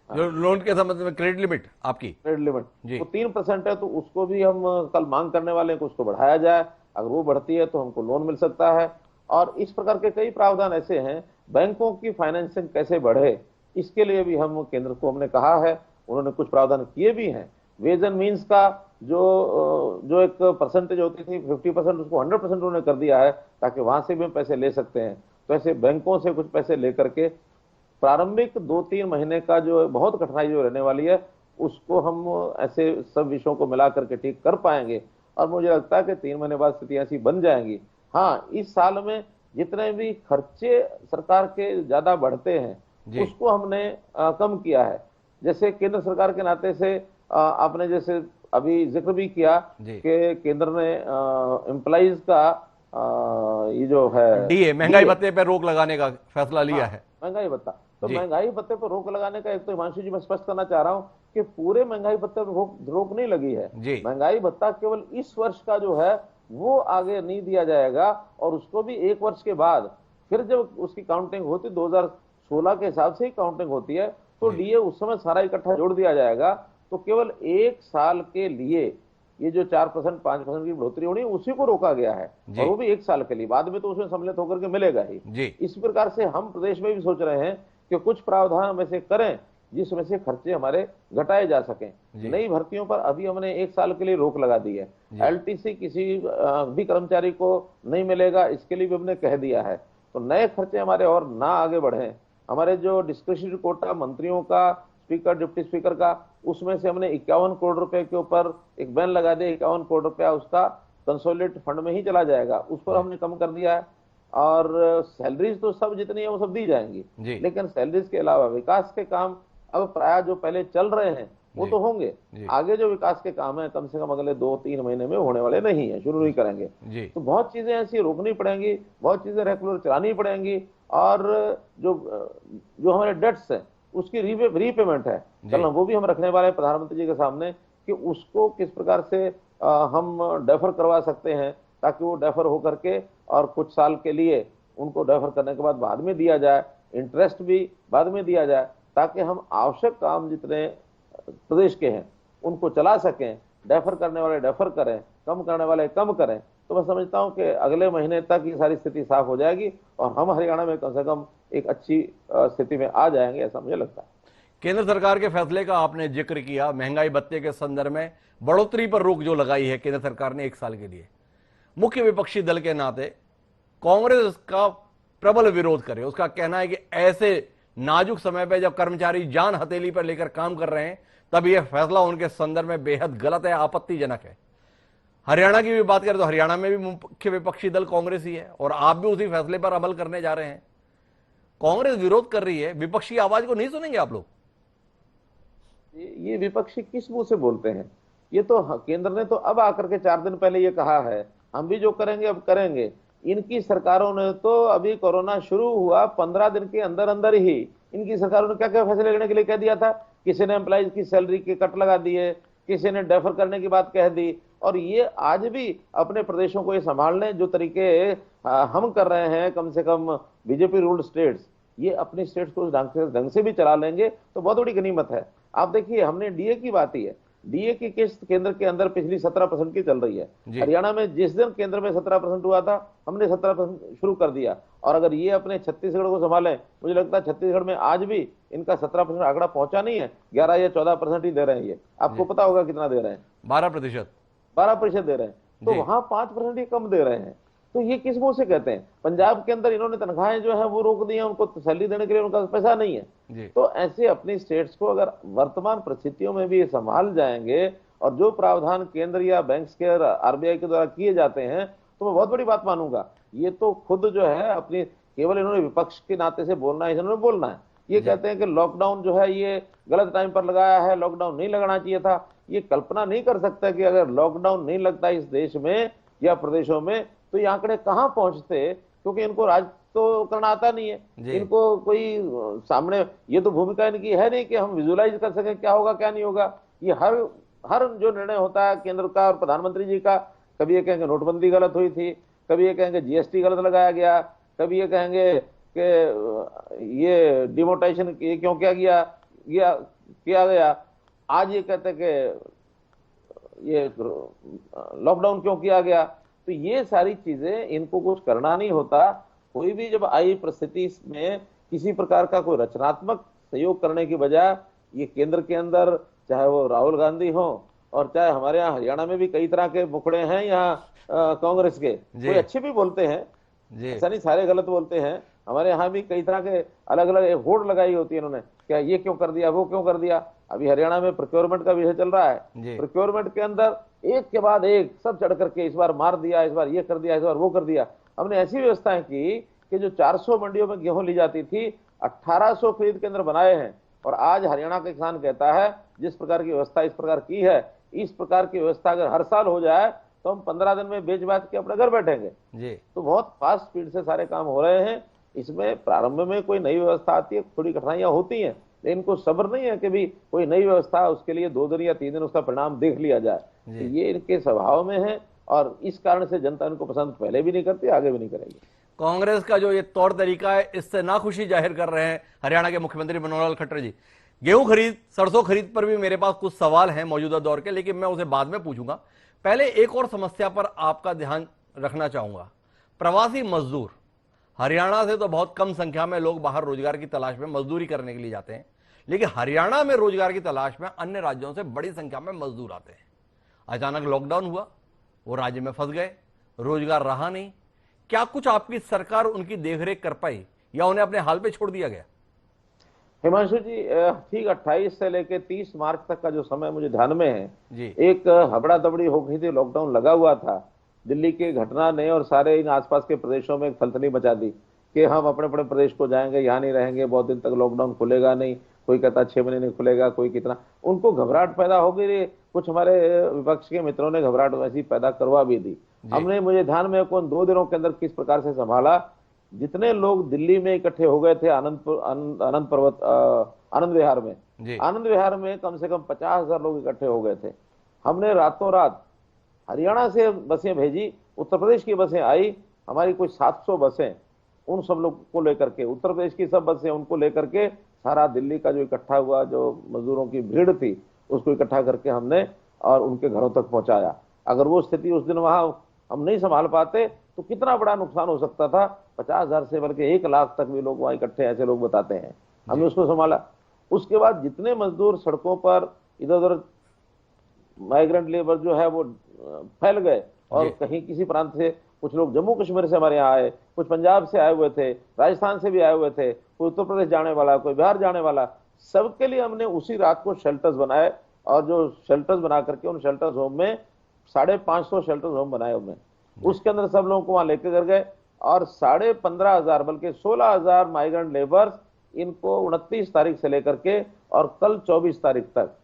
जो लोन के संबंध में क्रेडिट लिमिट, आपकी क्रेडिट लिमिट, जी, वो 3% है, तो उसको भी हम कल मांग करने वाले हैं कि उसको बढ़ाया जाए। अगर वो बढ़ती है तो हमको लोन मिल सकता है। और इस प्रकार के कई प्रावधान ऐसे हैं, बैंकों की फाइनेंसिंग कैसे बढ़े, इसके लिए भी हम केंद्र को हमने कहा है, उन्होंने कुछ प्रावधान किए भी हैं। वेज एंड मीन्स का जो एक परसेंटेज होती थी 50%, उसको 100% उन्होंने कर दिया है, ताकि वहां से भी हम पैसे ले सकते हैं। तो ऐसे बैंकों से कुछ पैसे लेकर के प्रारंभिक 2-3 महीने का जो बहुत कठिनाई जो रहने वाली है, उसको हम ऐसे सब विषयों को मिला करके ठीक कर पाएंगे। और मुझे लगता है कि 3 महीने बाद स्थिति ऐसी बन जाएंगी। हाँ, इस साल में जितने भी खर्चे सरकार के ज्यादा बढ़ते हैं उसको हमने कम किया है। जैसे केंद्र सरकार के नाते से आपने जैसे अभी जिक्र भी किया कि केंद्र ने एम्प्लॉइज का ये जो है DA महंगाई भत्ते पर रोक लगाने का फैसला लिया है। महंगाई भत्ता, तो महंगाई भत्ते पर रोक लगाने का, एक तो हिमांशु जी मैं स्पष्ट करना चाह रहा हूं कि पूरे महंगाई भत्ते पर रोक नहीं लगी है। महंगाई भत्ता केवल इस वर्ष का जो है वो आगे नहीं दिया जाएगा, और उसको भी 1 वर्ष के बाद फिर जब उसकी काउंटिंग होती, 2016 के हिसाब से ही काउंटिंग होती है, तो DA उस समय सारा इकट्ठा जोड़ दिया जाएगा। तो केवल 1 साल के लिए ये जो 4% 5% की बढ़ोतरी होनी, उसी को रोका गया है, और वो भी 1 साल के लिए। बाद में तो उसमें सम्मिलित होकर के मिलेगा ही। इस प्रकार से हम प्रदेश में भी सोच रहे हैं कि कुछ प्रावधान हम ऐसे करें जिसमें से खर्चे हमारे घटाए जा सकें। नई भर्तियों पर अभी हमने 1 साल के लिए रोक लगा दी है। LTC किसी भी कर्मचारी को नहीं मिलेगा, इसके लिए भी हमने कह दिया है। तो नए खर्चे हमारे और ना आगे बढ़े। हमारे जो डिस्क्रिशनरी कोटा मंत्रियों का, स्पीकर डिप्टी स्पीकर का, उसमें से हमने 51 करोड़ रुपए के ऊपर एक बैन लगा दिया। 51 करोड़ रुपया उसका कंसोलिडेटेड फंड में ही चला जाएगा, उस पर हमने कम कर दिया है। और सैलरीज तो सब जितनी है वो सब दी जाएंगी, लेकिन सैलरीज के अलावा विकास के काम अब प्राय जो पहले चल रहे हैं वो तो होंगे। आगे जो विकास के काम है कम से कम अगले 2-3 महीने में होने वाले नहीं है, शुरू नहीं करेंगे। तो बहुत चीजें ऐसी रोकनी पड़ेंगी, बहुत चीजें रेगुलर चलानी पड़ेंगी। और जो हमारे डेट्स है उसकी रीपेमेंट है, चलो वो भी हम रखने वाले हैं प्रधानमंत्री जी के सामने, कि उसको किस प्रकार से हम डेफर करवा सकते हैं, ताकि वो डेफर होकर के और कुछ साल के लिए उनको डेफर करने के बाद में दिया जाए, इंटरेस्ट भी बाद में दिया जाए, ताकि हम आवश्यक काम जितने प्रदेश के हैं उनको चला सकें। डेफर करने वाले डेफर करें, कम करने वाले कम करें। तो मैं समझता हूं कि अगले महीने तक ये सारी स्थिति साफ हो जाएगी, और हम हरियाणा में कम से कम एक अच्छी स्थिति में आ जाएंगे, ऐसा मुझे लगता है। केंद्र सरकार के फैसले का आपने जिक्र किया, महंगाई भत्ते के संदर्भ में बढ़ोतरी पर रोक जो लगाई है केंद्र सरकार ने 1 साल के लिए, मुख्य विपक्षी दल के नाते कांग्रेस का प्रबल विरोध करे। उसका कहना है कि ऐसे नाजुक समय पर जब कर्मचारी जान हथेली पर लेकर काम कर रहे हैं, तब यह फैसला उनके संदर्भ में बेहद गलत है, आपत्तिजनक है। हरियाणा की भी बात करें तो हरियाणा में भी मुख्य विपक्षी दल कांग्रेस ही है, और आप भी उसी फैसले पर अमल करने जा रहे हैं। कांग्रेस विरोध कर रही है, विपक्षी आवाज को नहीं सुनेंगे आप लोग? ये विपक्षी किस मुंह से बोलते हैं? ये तो केंद्र ने तो अब आकर के 4 दिन पहले ये कहा है, हम भी जो करेंगे अब करेंगे। इनकी सरकारों ने तो अभी कोरोना शुरू हुआ 15 दिन के अंदर अंदर ही इनकी सरकारों ने क्या क्या फैसले लेने के लिए कह दिया था। किसी ने एम्प्लॉइज की सैलरी के कट लगा दिए, किसी ने डेफर करने की बात कह दी, और ये आज भी अपने प्रदेशों को ये संभालने जो तरीके हम कर रहे हैं, कम से कम बीजेपी रूल्ड स्टेट्स, ये अपनी स्टेट्स को ढंग से भी चला लेंगे तो बहुत बड़ी गनीमत है। आप देखिए, हमने DA की बात ही है, DA की किस्त केंद्र के अंदर पिछली 17% की चल रही है। हरियाणा में जिस दिन केंद्र में 17% हुआ था, हमने 17% शुरू कर दिया। और अगर ये अपने छत्तीसगढ़ को संभालें, मुझे लगता है छत्तीसगढ़ में आज भी इनका 17% आंकड़ा पहुंचा नहीं है, 11 या 14% ही दे रहे हैं। ये आपको पता होगा कितना दे रहे हैं? 12% दे रहे हैं। तो वहां 5% ही कम दे रहे हैं। तो ये किस मुंह से कहते हैं? पंजाब के अंदर इन्होंने तनख्वाहें जो है वो रोक दी हैं, उनको सैलरी देने के लिए उनका पैसा नहीं है। तो ऐसे अपनी स्टेट्स को अगर वर्तमान परिस्थितियों में भी ये संभाल जाएंगे और जो प्रावधान केंद्र या बैंक के आरबीआई के द्वारा किए जाते हैं, तो मैं बहुत बड़ी बात मानूंगा। ये तो खुद जो है अपनी, केवल इन्होंने विपक्ष के नाते से बोलना है, इन्होंने बोलना है। ये जी कहते हैं कि लॉकडाउन जो है ये गलत टाइम पर लगाया है, लॉकडाउन नहीं लगाना चाहिए था। ये कल्पना नहीं कर सकता कि अगर लॉकडाउन नहीं लगता इस देश में या प्रदेशों में, तो ये आंकड़े कहां पहुंचते, क्योंकि इनको राज तो करना आता नहीं है। जी इनको कोई सामने, ये तो भूमिका इनकी है नहीं कि हम विजुलाइज कर सकें क्या होगा क्या नहीं होगा। ये हर हर जो निर्णय होता है केंद्र का और प्रधानमंत्री जी का, कभी ये कहेंगे नोटबंदी गलत हुई थी, कभी ये कहेंगे जीएसटी गलत लगाया गया, कभी ये कहेंगे कि ये डिमोनेटाइजेशन ये क्यों किया गया। आज ये कहते हैं कि ये लॉकडाउन क्यों किया गया। तो ये सारी चीजें, इनको कुछ करना नहीं होता। कोई भी जब आई परिस्थिति में किसी प्रकार का कोई रचनात्मक सहयोग करने की बजाय, ये केंद्र के अंदर चाहे वो राहुल गांधी हो और चाहे हमारे यहाँ हरियाणा में भी कई तरह के मुखड़े हैं यहाँ कांग्रेस के, जी कोई अच्छे भी बोलते हैं, जी ऐसा नहीं सारे गलत बोलते हैं। हमारे यहाँ भी कई तरह के अलग अलग होड़ लगाई होती है इन्होंने, क्या ये क्यों कर दिया, वो क्यों कर दिया। अभी हरियाणा में प्रोक्योरमेंट का विषय चल रहा है, जी प्रोक्योरमेंट के अंदर एक के बाद एक सब चढ़ करके इस बार मार दिया, इस बार ये कर दिया, इस बार वो कर दिया। हमने ऐसी व्यवस्थाएं की कि जो 400 मंडियों में गेहूं ली जाती थी, 1800 खरीद केंद्र बनाए हैं। और आज हरियाणा का किसान कहता है जिस प्रकार की व्यवस्था इस प्रकार की है, इस प्रकार की व्यवस्था अगर हर साल हो जाए तो हम 15 दिन में बेच बाच के अपने घर बैठेंगे। जी तो बहुत फास्ट स्पीड से सारे काम हो रहे हैं। इसमें प्रारंभ में कोई नई व्यवस्था आती है, थोड़ी कठिनाइयां होती हैं, लेकिन इनको सब्र नहीं है कि भी कोई नई व्यवस्था उसके लिए 2 दिन या 3 दिन उसका परिणाम देख लिया जाए। तो ये इनके स्वभाव में है और इस कारण से जनता इनको पसंद पहले भी नहीं करती, आगे भी नहीं करेगी। कांग्रेस का जो ये तौर तरीका है, इससे नाखुशी जाहिर कर रहे हैं हरियाणा के मुख्यमंत्री मनोहर लाल खट्टर जी। गेहूं खरीद, सरसों खरीद पर भी मेरे पास कुछ सवाल हैं मौजूदा दौर के, लेकिन मैं उसे बाद में पूछूंगा। पहले एक और समस्या पर आपका ध्यान रखना चाहूंगा। प्रवासी मजदूर, हरियाणा से तो बहुत कम संख्या में लोग बाहर रोजगार की तलाश में मजदूरी करने के लिए जाते हैं, लेकिन हरियाणा में रोजगार की तलाश में अन्य राज्यों से बड़ी संख्या में मजदूर आते हैं। अचानक लॉकडाउन हुआ, वो राज्य में फंस गए, रोजगार रहा नहीं। क्या कुछ आपकी सरकार उनकी देखरेख कर पाई या उन्हें अपने हाल पे छोड़ दिया गया? हिमांशु जी, ठीक 28 से लेकर 30 मार्च तक का जो समय मुझे ध्यान में है जी एक हबड़ा दबड़ी हो गई थी, लॉकडाउन लगा हुआ था। दिल्ली की घटना ने और सारे इन आसपास के प्रदेशों में एक थलथली मचा दी कि हम अपने अपने प्रदेश को जाएंगे, यहाँ नहीं रहेंगे, बहुत दिन तक लॉकडाउन खुलेगा नहीं। कोई कहता 6 महीने नहीं खुलेगा, कोई कितना, उनको घबराहट पैदा हो गई। कुछ हमारे विपक्ष के मित्रों ने घबराहट वैसी पैदा करवा भी दी। हमने, मुझे ध्यान में कौन 2 दिनों के अंदर किस प्रकार से संभाला। जितने लोग दिल्ली में इकट्ठे हो गए थे आनंद पर्वत आनंद विहार में, आनंद विहार में कम से कम 50,000 लोग इकट्ठे हो गए थे। हमने रातों रात हरियाणा से बसें भेजी, उत्तर प्रदेश की बसें आई, हमारी कुछ 700 बसें, उन सब लोग को लेकर के, उत्तर प्रदेश की सब बसें उनको लेकर के, सारा दिल्ली का जो इकट्ठा हुआ जो मजदूरों की भीड़ थी उसको इकट्ठा करके हमने और उनके घरों तक पहुंचाया। अगर वो स्थिति उस दिन वहां हम नहीं संभाल पाते तो कितना बड़ा नुकसान हो सकता था। 50,000 से बल्कि 1 लाख तक भी लोग वहां इकट्ठे, ऐसे लोग बताते हैं। हमने उसको संभाला। उसके बाद जितने मजदूर सड़कों पर इधर उधर, माइग्रेंट लेबर जो है वो फैल गए, और कहीं किसी प्रांत से, कुछ लोग जम्मू कश्मीर से हमारे यहाँ आए, कुछ पंजाब से आए हुए थे, राजस्थान से भी आए हुए थे, कोई उत्तर प्रदेश जाने वाला, कोई बिहार जाने वाला, सबके लिए हमने उसी रात को शेल्टर्स बनाए। और जो शेल्टर्स बना करके उन शेल्टर्स होम में 550 शेल्टर्स होम बनाए हमने, उसके अंदर सब लोगों को वहां लेकर कर गए। और 15,500 बल्कि 16,000 माइग्रेंट लेबर्स, इनको 29 तारीख से लेकर के और कल 24 तारीख तक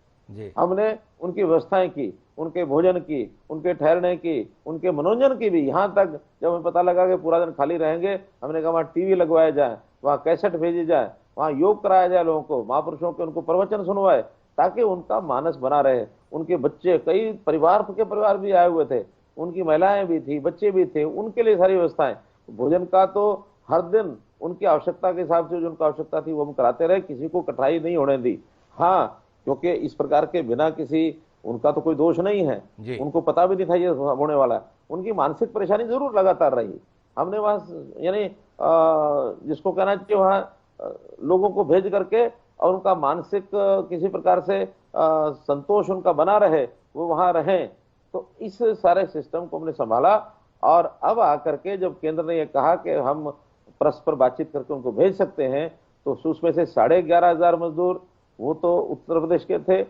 हमने उनकी व्यवस्थाएं की, उनके भोजन की, उनके ठहरने की, उनके मनोरंजन की भी। यहाँ तक जब हमें पता लगा कि पूरा दिन खाली रहेंगे, हमने कहा वहाँ टीवी लगवाए जाए, वहाँ कैसेट भेजी जाए, वहाँ योग कराया जाए लोगों को, महापुरुषों के उनको प्रवचन सुनवाए, ताकि उनका मानस बना रहे। उनके बच्चे, कई परिवार भी आए हुए थे, उनकी महिलाएं भी थी, बच्चे भी थे, उनके लिए सारी व्यवस्थाएं। भोजन का तो हर दिन उनकी आवश्यकता के हिसाब से जो उनकी आवश्यकता थी वो हम कराते रहे, किसी को कठिनाई नहीं होने दी। हाँ, क्योंकि इस प्रकार के बिना किसी, उनका तो कोई दोष नहीं है, उनको पता भी नहीं था ये होने वाला, उनकी मानसिक परेशानी जरूर लगातार रही। हमने वहां यानी जिसको कहना चाहिए वहां लोगों को भेज करके और उनका मानसिक किसी प्रकार से संतोष उनका बना रहे, वो वहां रहें। तो इस सारे सिस्टम को हमने संभाला। और अब आकर के जब केंद्र ने यह कहा कि हम परस्पर बातचीत करके उनको भेज सकते हैं, तो उसमें से 11,500 मजदूर वो तो उत्तर प्रदेश के थे,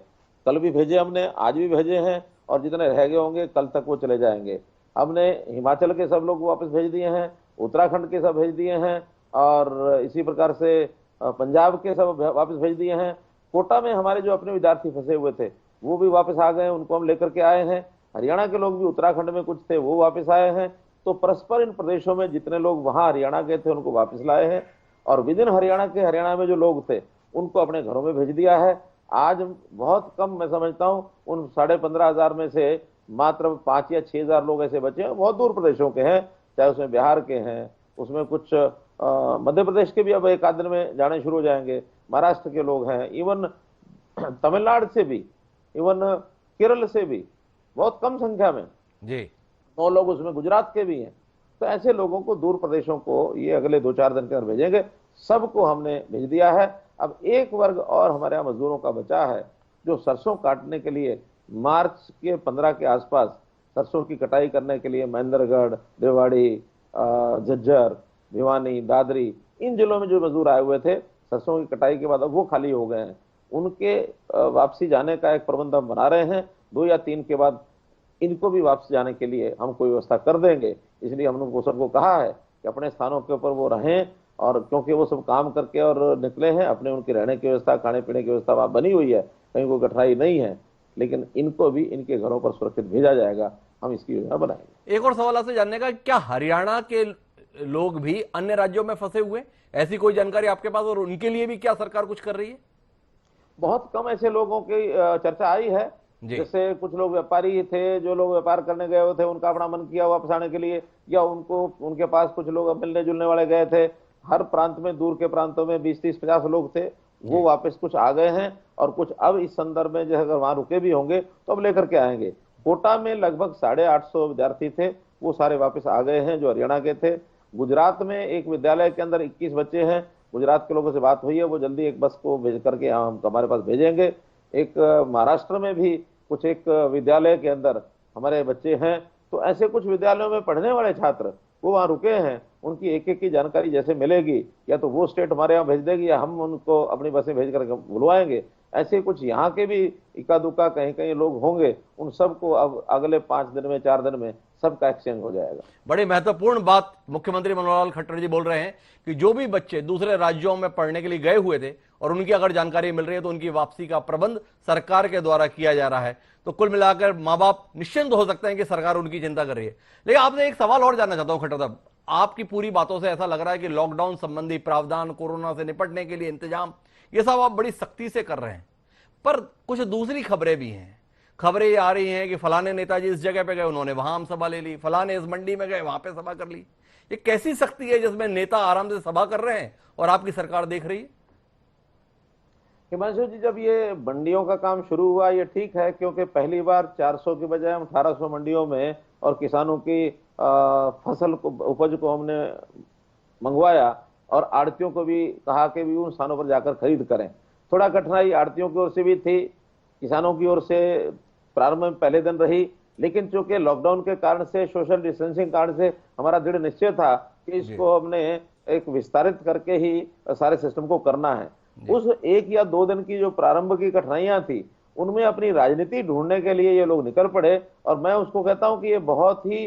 कल भी भेजे हमने, आज भी भेजे हैं, और जितने रह गए होंगे कल तक वो चले जाएंगे। हमने हिमाचल के सब लोग वापस भेज दिए हैं, उत्तराखंड के सब भेज दिए हैं, और इसी प्रकार से पंजाब के सब वापस भेज दिए हैं। कोटा में हमारे जो अपने विद्यार्थी फंसे हुए थे वो भी वापस आ गए, उनको हम लेकर के आए हैं। हरियाणा के लोग भी, उत्तराखंड में कुछ थे वो वापस आए हैं। तो परस्पर इन प्रदेशों में जितने लोग वहां हरियाणा गए थे उनको वापस लाए हैं, और विदिन हरियाणा में जो लोग थे उनको अपने घरों में भेज दिया है। आज बहुत कम, मैं समझता हूं उन 15,500 में से मात्र 5 या 6,000 लोग ऐसे बचे हैं, बहुत दूर प्रदेशों के हैं, चाहे उसमें बिहार के हैं, उसमें कुछ मध्य प्रदेश के भी अब एक आध दिन में जाने शुरू हो जाएंगे, महाराष्ट्र के लोग हैं, इवन तमिलनाडु से भी, इवन केरल से भी बहुत कम संख्या में जी 9 लोग उसमें गुजरात के भी हैं। तो ऐसे लोगों को, दूर प्रदेशों को ये अगले 2-4 दिन के अंदर भेजेंगे। सबको हमने भेज दिया है। अब एक वर्ग और हमारे यहाँ मजदूरों का बचा है, जो सरसों काटने के लिए मार्च के 15 के आसपास सरसों की कटाई करने के लिए महेंद्रगढ़, रेवाड़ी, झज्जर, भिवानी, दादरी, इन जिलों में जो मजदूर आए हुए थे सरसों की कटाई के बाद अब वो खाली हो गए हैं। उनके वापसी जाने का एक प्रबंध हम बना रहे हैं। 2 या 3 के बाद इनको भी वापस जाने के लिए हम कोई व्यवस्था कर देंगे। इसलिए हमने वो सबको कहा है कि अपने स्थानों के ऊपर वो रहें, और क्योंकि वो सब काम करके और निकले हैं, अपने उनकी रहने की व्यवस्था, खाने पीने की व्यवस्था वहाँ बनी हुई है, कहीं कोई कठिनाई नहीं है, लेकिन इनको भी इनके घरों पर सुरक्षित भेजा जाएगा। हम इसकी योजना बनाएंगे। एक और सवाल आपसे जानने का, क्या हरियाणा के लोग भी अन्य राज्यों में फंसे हुए, ऐसी कोई जानकारी आपके पास, और उनके लिए भी क्या सरकार कुछ कर रही है? बहुत कम ऐसे लोगों की चर्चा आई है। जैसे कुछ लोग व्यापारी थे, जो लोग व्यापार करने गए हुए थे, उनका अपना मन किया वापस आने के लिए, या उनको, उनके पास कुछ लोग मिलने जुलने वाले गए थे। हर प्रांत में, दूर के प्रांतों में 20, 30, 50 लोग थे, वो वापस कुछ आ गए हैं, और कुछ अब इस संदर्भ में जो अगर वहां रुके भी होंगे तो अब लेकर के आएंगे। कोटा में लगभग 850 विद्यार्थी थे, वो सारे वापस आ गए हैं जो हरियाणा के थे। गुजरात में एक विद्यालय के अंदर 21 बच्चे हैं, गुजरात के लोगों से बात हुई है, वो जल्दी एक बस को भेज करके हम हमारे पास भेजेंगे। एक महाराष्ट्र में भी कुछ एक विद्यालय के अंदर हमारे बच्चे हैं। तो ऐसे कुछ विद्यालयों में पढ़ने वाले छात्र वो वहाँ रुके हैं, उनकी एक एक की जानकारी जैसे मिलेगी, या तो वो स्टेट हमारे यहाँ भेज देगी, या हम उनको अपनी बसें भेज कर बुलवाएंगे। ऐसे कुछ यहाँ के भी इक्का दुक्का कहीं कहीं लोग होंगे, उन सबको अब अगले 5 दिन में, 4 दिन में सबका एक्सचेंज हो जाएगा। बड़ी महत्वपूर्ण बात मुख्यमंत्री मनोहर लाल खट्टर जी बोल रहे हैं कि जो भी बच्चे दूसरे राज्यों में पढ़ने के लिए गए हुए थे और उनकी अगर जानकारी मिल रही है तो उनकी वापसी का प्रबंध सरकार के द्वारा किया जा रहा है। तो कुल मिलाकर माँ बाप निश्चिंत हो सकते हैं कि सरकार उनकी चिंता कर रही है। लेकिन आपसे एक सवाल और जानना चाहता हूं खट्टर साहब, आपकी पूरी बातों से ऐसा लग रहा है कि लॉकडाउन संबंधी प्रावधान, कोरोना से निपटने के लिए इंतजाम, ये सब आप बड़ी सख्ती से कर रहे हैं, पर कुछ दूसरी खबरें भी हैं। खबरें ये आ रही हैं कि फलाने नेताजी इस जगह पे गए, उन्होंने वहां हम सभा ले ली, फलाने इस मंडी में गए, वहां पे सभा कर ली। ये कैसी सख्ती है जिसमें नेता आराम से सभा कर रहे हैं और आपकी सरकार देख रही है? हिमांशु जी, जब ये मंडियों का काम शुरू हुआ ये ठीक है, क्योंकि पहली बार 400 की बजाय हम 1800 मंडियों में और किसानों की फसल को, उपज को हमने मंगवाया, और आड़तियों को भी कहा कि भी उन स्थानों पर जाकर खरीद करें। थोड़ा कठिनाई आड़तियों की ओर से भी थी, किसानों की ओर से प्रारंभ में पहले दिन रही, लेकिन चूंकि लॉकडाउन के कारण से, सोशल डिस्टेंसिंग कारण से हमारा दृढ़ निश्चय था कि इसको हमने एक विस्तारित करके ही सारे सिस्टम को करना है। उस 1 या 2 दिन की जो प्रारंभ की कठिनाइयां थी, उनमें अपनी राजनीति ढूंढने के लिए ये लोग निकल पड़े, और मैं उसको कहता हूं कि ये बहुत ही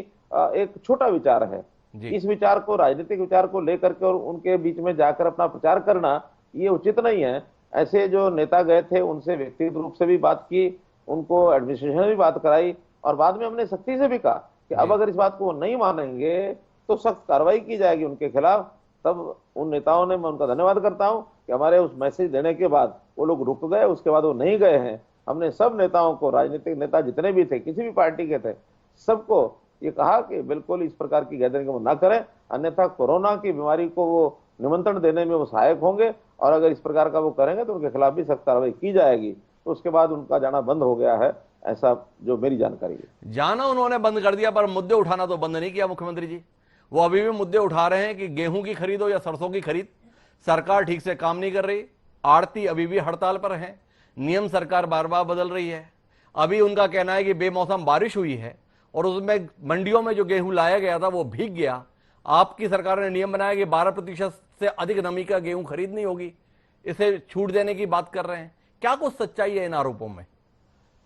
एक छोटा विचार है। इस विचार को, राजनीतिक विचार को लेकर के और उनके बीच में जाकर अपना प्रचार करना ये उचित नहीं है। ऐसे जो नेता गए थे उनसे व्यक्तिगत रूप से भी बात की, उनको एडमिनिस्ट्रेशन में भी बात कराई, और बाद में हमने सख्ती से भी कहा कि अब अगर इस बात को नहीं मानेंगे तो सख्त कार्रवाई की जाएगी उनके खिलाफ। तब उन नेताओं ने, मैं उनका धन्यवाद करता हूं कि हमारे उस मैसेज देने के बाद वो लोग रुक गए, उसके बाद वो नहीं गए हैं। हमने सब नेताओं को, राजनीतिक नेता जितने भी थे, किसी भी पार्टी के थे, सबको ये कहा कि बिल्कुल इस प्रकार की गैदरिंग वो ना करें, अन्यथा कोरोना की बीमारी को वो निमंत्रण देने में वो सहायक होंगे, और अगर इस प्रकार का वो करेंगे तो उनके खिलाफ भी सख्त कार्रवाई की जाएगी। तो उसके बाद उनका जाना बंद हो गया है, ऐसा जो मेरी जानकारी है। जाना उन्होंने बंद कर दिया, पर मुद्दे उठाना तो बंद नहीं किया मुख्यमंत्री जी। वो अभी भी मुद्दे उठा रहे हैं कि गेहूं की खरीद हो या सरसों की खरीद, सरकार ठीक से काम नहीं कर रही, आड़ती अभी भी हड़ताल पर है, नियम सरकार बार बार बदल रही है। अभी उनका कहना है कि बेमौसम बारिश हुई है और उसमें मंडियों में जो गेहूं लाया गया था वो भीग गया। आपकी सरकार ने नियम बनाया कि 12% से अधिक नमी का गेहूं खरीदनी होगी, इसे छूट देने की बात कर रहे हैं। क्या कुछ सच्चाई है इन आरोपों में?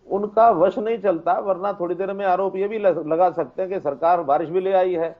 उनका वश नहीं चलता, वरना थोड़ी देर में आरोप ये भी लगा सकते हैं कि सरकार बारिश भी ले आई है।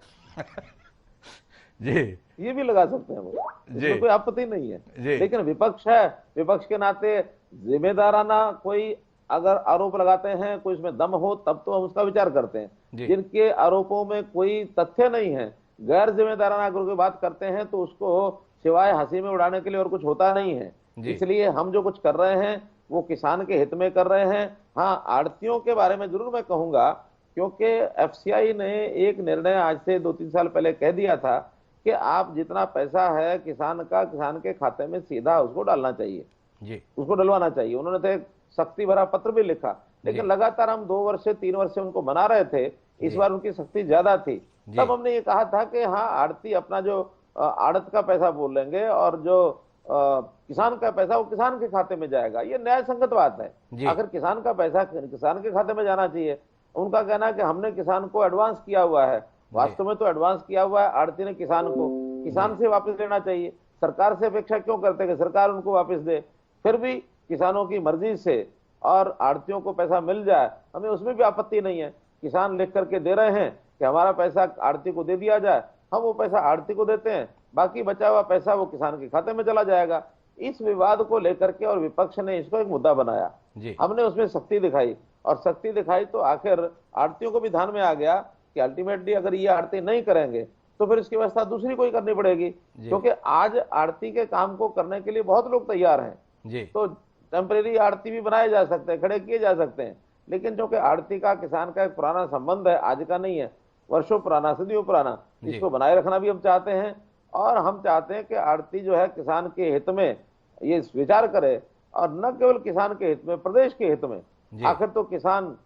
जी ये भी लगा सकते हैं वो, जी इसमें कोई आपत्ति नहीं है। जी लेकिन विपक्ष है, विपक्ष के नाते जिम्मेदाराना कोई अगर आरोप लगाते हैं, कोई इसमें दम हो, तब तो हम उसका विचार करते हैं। जी जिनके आरोपों में कोई तथ्य नहीं है, गैर जिम्मेदाराना अगर कोई बात करते हैं, तो उसको सिवाय हंसी में उड़ाने के लिए और कुछ होता नहीं है। जी इसलिए हम जो कुछ कर रहे हैं वो किसान के हित में कर रहे हैं। हाँ, आड़तियों के बारे में जरूर मैं कहूंगा, क्योंकि एफसीआई ने एक निर्णय आज से 2-3 साल पहले कह दिया था कि आप जितना पैसा है किसान का, किसान के खाते में सीधा उसको डालना चाहिए, जी उसको डलवाना चाहिए। उन्होंने तो एक सख्ती भरा पत्र भी लिखा, लेकिन जी लगातार हम 2 वर्ष से 3 वर्ष से उनको बना रहे थे। इस जी बार उनकी सख्ती ज्यादा थी। जी तब हमने ये कहा था कि हाँ, आड़ती अपना जो आड़त का पैसा बोल लेंगे और जो किसान का पैसा वो किसान के खाते में जाएगा। ये न्याय संगत बात है। जी आखिर किसान का पैसा किसान के खाते में जाना चाहिए। उनका कहना है कि हमने किसान को एडवांस किया हुआ है। वास्तव में तो एडवांस किया हुआ है आड़ती ने किसान को, किसान से वापस लेना चाहिए। सरकार से अपेक्षा क्यों करते कि सरकार उनको वापस दे? फिर भी किसानों की मर्जी से और आड़तियों को पैसा मिल जाए, हमें उसमें भी आपत्ति नहीं है। किसान लिख करके दे रहे हैं कि हमारा पैसा आड़ती को दे दिया जाए, हम वो पैसा आड़ती को देते हैं, बाकी बचा हुआ पैसा वो किसान के खाते में चला जाएगा। इस विवाद को लेकर के और विपक्ष ने इसको एक मुद्दा बनाया, जी हमने उसमें सख्ती दिखाई, और सख्ती दिखाई तो आखिर आड़तियों को भी ध्यान में आ गया कि अल्टीमेटली अगर ये आड़ती नहीं करेंगे तो फिर इसकी व्यवस्था दूसरी कोई करनी पड़ेगी। क्योंकि आज आड़ती के काम को करने के लिए बहुत लोग तैयार हैं, जी तो टेम्परेरी आड़ती भी बनाए जा सकते हैं, खड़े किए जा सकते हैं। लेकिन क्योंकि आड़ती का किसान का एक पुराना संबंध है, आज का नहीं है, वर्षों पुराना, सदियों पुराना, जी इसको बनाए रखना भी हम चाहते हैं। और हम चाहते हैं कि आड़ती जो है किसान के हित में ये विचार करे, और न केवल किसान के हित में, प्रदेश के हित में। जी आखिर तो किसान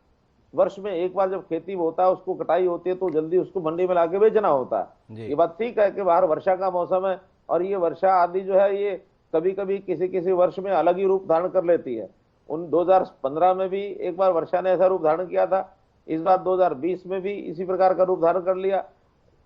वर्ष में एक बार जब खेती होता है, उसको कटाई होती है, तो जल्दी उसको मंडी में लाके बेचना होता है। जी ये बात ठीक है कि बाहर वर्षा का मौसम है, और ये वर्षा आदि जो है ये कभी कभी किसी किसी वर्ष में अलग ही रूप धारण कर लेती है। उन 2015 में भी एक बार वर्षा ने ऐसा रूप धारण किया था, इस बार 2020 में भी इसी प्रकार का रूप धारण कर लिया।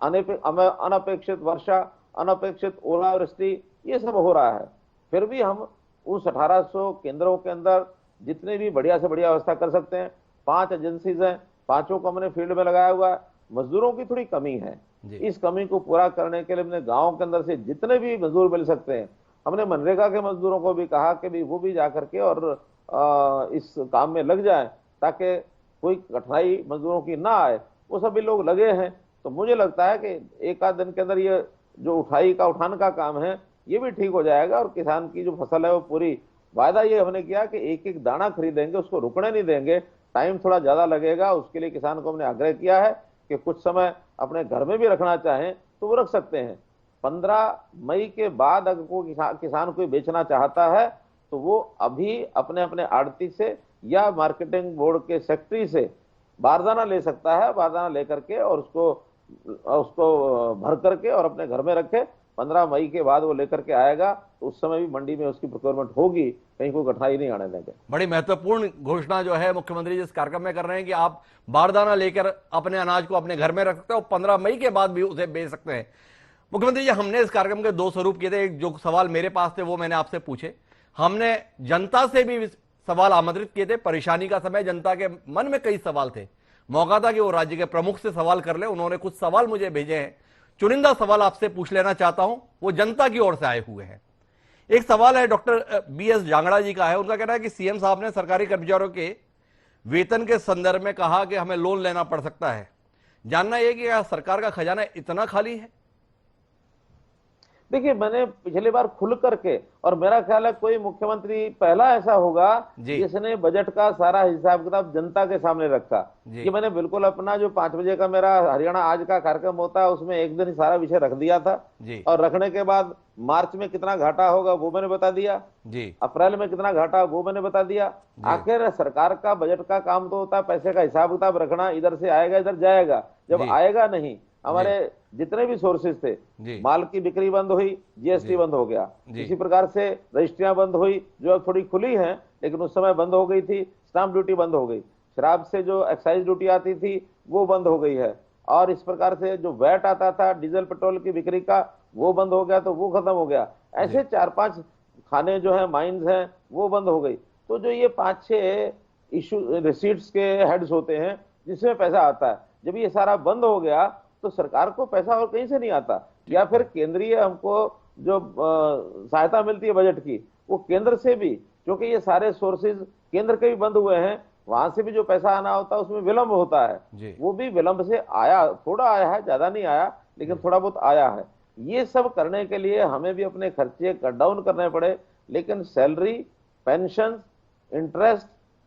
अनपेक्षित वर्षा, अनपेक्षित ओलावृष्टि, ये सब हो रहा है। फिर भी हम उस 1800 केंद्रों के अंदर जितने भी बढ़िया से बढ़िया व्यवस्था कर सकते हैं। 5 एजेंसीज हैं, 5 को हमने फील्ड में लगाया हुआ है। मजदूरों की थोड़ी कमी है, इस कमी को पूरा करने के लिए हमने गांव के अंदर से जितने भी मजदूर मिल सकते हैं, हमने मनरेगा के मजदूरों को भी कहा कि भी वो भी जा करके और इस काम में लग जाए, ताकि कोई कठिनाई मजदूरों की ना आए। वो सभी लोग लगे हैं। तो मुझे लगता है कि एक आध दिन के अंदर ये जो उठान का काम है ये भी ठीक हो जाएगा, और किसान की जो फसल है वो पूरी, वायदा ये हमने किया कि एक एक दाना खरीदेंगे, उसको रुकने नहीं देंगे। टाइम थोड़ा ज्यादा लगेगा, उसके लिए किसान को हमने आग्रह किया है कि कुछ समय अपने घर में भी रखना चाहें तो वो रख सकते हैं। 15 मई के बाद अगर कोई किसान कोई बेचना चाहता है तो वो अभी अपने अपने आड़ती से या मार्केटिंग बोर्ड के सेक्रेटरी से बारदाना ले सकता है। बारदाना लेकर के और उसको भर करके और अपने घर में रखे। 15 मई के बाद वो लेकर के आएगा तो उस समय भी मंडी में उसकी प्रोक्योरमेंट होगी, कहीं कोई कठिनाई नहीं आने देंगे। बड़ी महत्वपूर्ण घोषणा जो है मुख्यमंत्री जिस कार्यक्रम में कर रहे हैं कि आप बारदाना लेकर अपने अनाज को अपने घर में रख सकते हो, 15 मई के बाद भी उसे बेच सकते हैं। मुख्यमंत्री जी, हमने इस कार्यक्रम के 2 स्वरूप किए थे। एक जो सवाल मेरे पास थे वो मैंने आपसे पूछे, हमने जनता से भी सवाल आमंत्रित किए थे। परेशानी का समय, जनता के मन में कई सवाल थे, मौका था कि वो राज्य के प्रमुख से सवाल कर ले। उन्होंने कुछ सवाल मुझे भेजे हैं, चुनिंदा सवाल आपसे पूछ लेना चाहता हूं, वो जनता की ओर से आए हुए हैं। एक सवाल है डॉक्टर BS जांगड़ा जी का है। उनका कहना है कि सीएम साहब ने सरकारी कर्मचारियों के वेतन के संदर्भ में कहा कि हमें लोन लेना पड़ सकता है। जानना यह कि क्या सरकार का खजाना इतना खाली है? देखिए, मैंने पिछली बार खुल करके, और मेरा ख्याल है कोई मुख्यमंत्री पहला ऐसा होगा जिसने बजट का सारा हिसाब किताब जनता के सामने रखा। कि मैंने बिल्कुल अपना जो 5 बजे का मेरा हरियाणा आज का कार्यक्रम होता है उसमें एक दिन सारा विषय रख दिया था, और रखने के बाद मार्च में कितना घाटा होगा वो मैंने बता दिया, अप्रैल में कितना घाटा वो मैंने बता दिया। आखिर सरकार का बजट का काम तो होता है पैसे का हिसाब किताब रखना, इधर से आएगा इधर जाएगा। जब आएगा नहीं, हमारे जितने भी सोर्सेज थे, माल की बिक्री बंद हुई, जीएसटी बंद हो गया, इसी प्रकार से रजिस्ट्रियां बंद हुई जो अब थोड़ी खुली हैं, लेकिन उस समय बंद हो गई थी। स्टाम्प ड्यूटी बंद हो गई, शराब से जो एक्साइज ड्यूटी आती थी वो बंद हो गई है, और इस प्रकार से जो वैट आता था डीजल पेट्रोल की बिक्री का वो बंद हो गया, तो वो खत्म हो गया। ऐसे 4-5 खाने जो है, माइंस हैं, वो बंद हो गई। तो जो ये 5-6 इशू रिसीट्स के हेड्स होते हैं जिसमें पैसा आता है। जब ये सारा बंद हो गया तो सरकार को पैसा और कहीं से नहीं आता, या फिर केंद्रीय हमको जो सहायता मिलती है बजट की, वो केंद्र से भी, क्योंकि ये सारे सोर्सेज केंद्र के भी बंद हुए हैं, वहां से भी जो पैसा आना होता है उसमें विलंब होता है। वो भी विलंब से आया, थोड़ा आया है, ज्यादा नहीं आया, लेकिन थोड़ा बहुत आया है। ये सब करने के लिए हमें भी अपने खर्चे कट डाउन करने पड़े, लेकिन सैलरी, पेंशन, इंटरेस्ट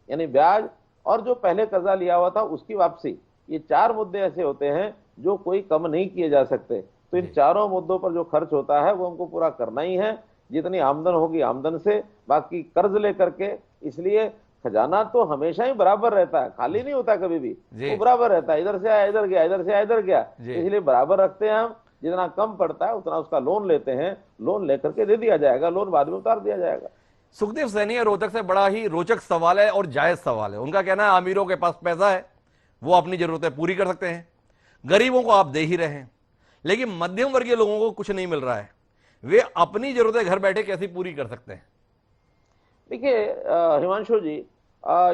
यानी ब्याज, और जो पहले कर्जा लिया हुआ था उसकी वापसी, ये 4 मुद्दे ऐसे होते हैं जो कोई कम नहीं किए जा सकते। तो इन चारों मुद्दों पर जो खर्च होता है वो हमको पूरा करना ही है, जितनी आमदन होगी आमदन से, बाकी कर्ज लेकर के। इसलिए खजाना तो हमेशा ही बराबर रहता है, खाली नहीं होता कभी भी, वो बराबर रहता है, इधर से आया इधर गया, इधर से आया इधर गया, इसलिए बराबर रखते हैं हम। जितना कम पड़ता है उतना उसका लोन लेते हैं, लोन लेकर के दे दिया जाएगा, लोन बाद में उतार दिया जाएगा। सुखदेव सैनी और रोहतक से बड़ा ही रोचक सवाल है और जायज सवाल है। उनका कहना है अमीरों के पास पैसा है, वो अपनी जरूरतें पूरी कर सकते हैं, गरीबों को आप दे ही रहे हैं, लेकिन मध्यम वर्गीय लोगों को कुछ नहीं मिल रहा है, वे अपनी जरूरतें घर बैठे कैसे पूरी कर सकते हैं? देखिए हिमांशु जी,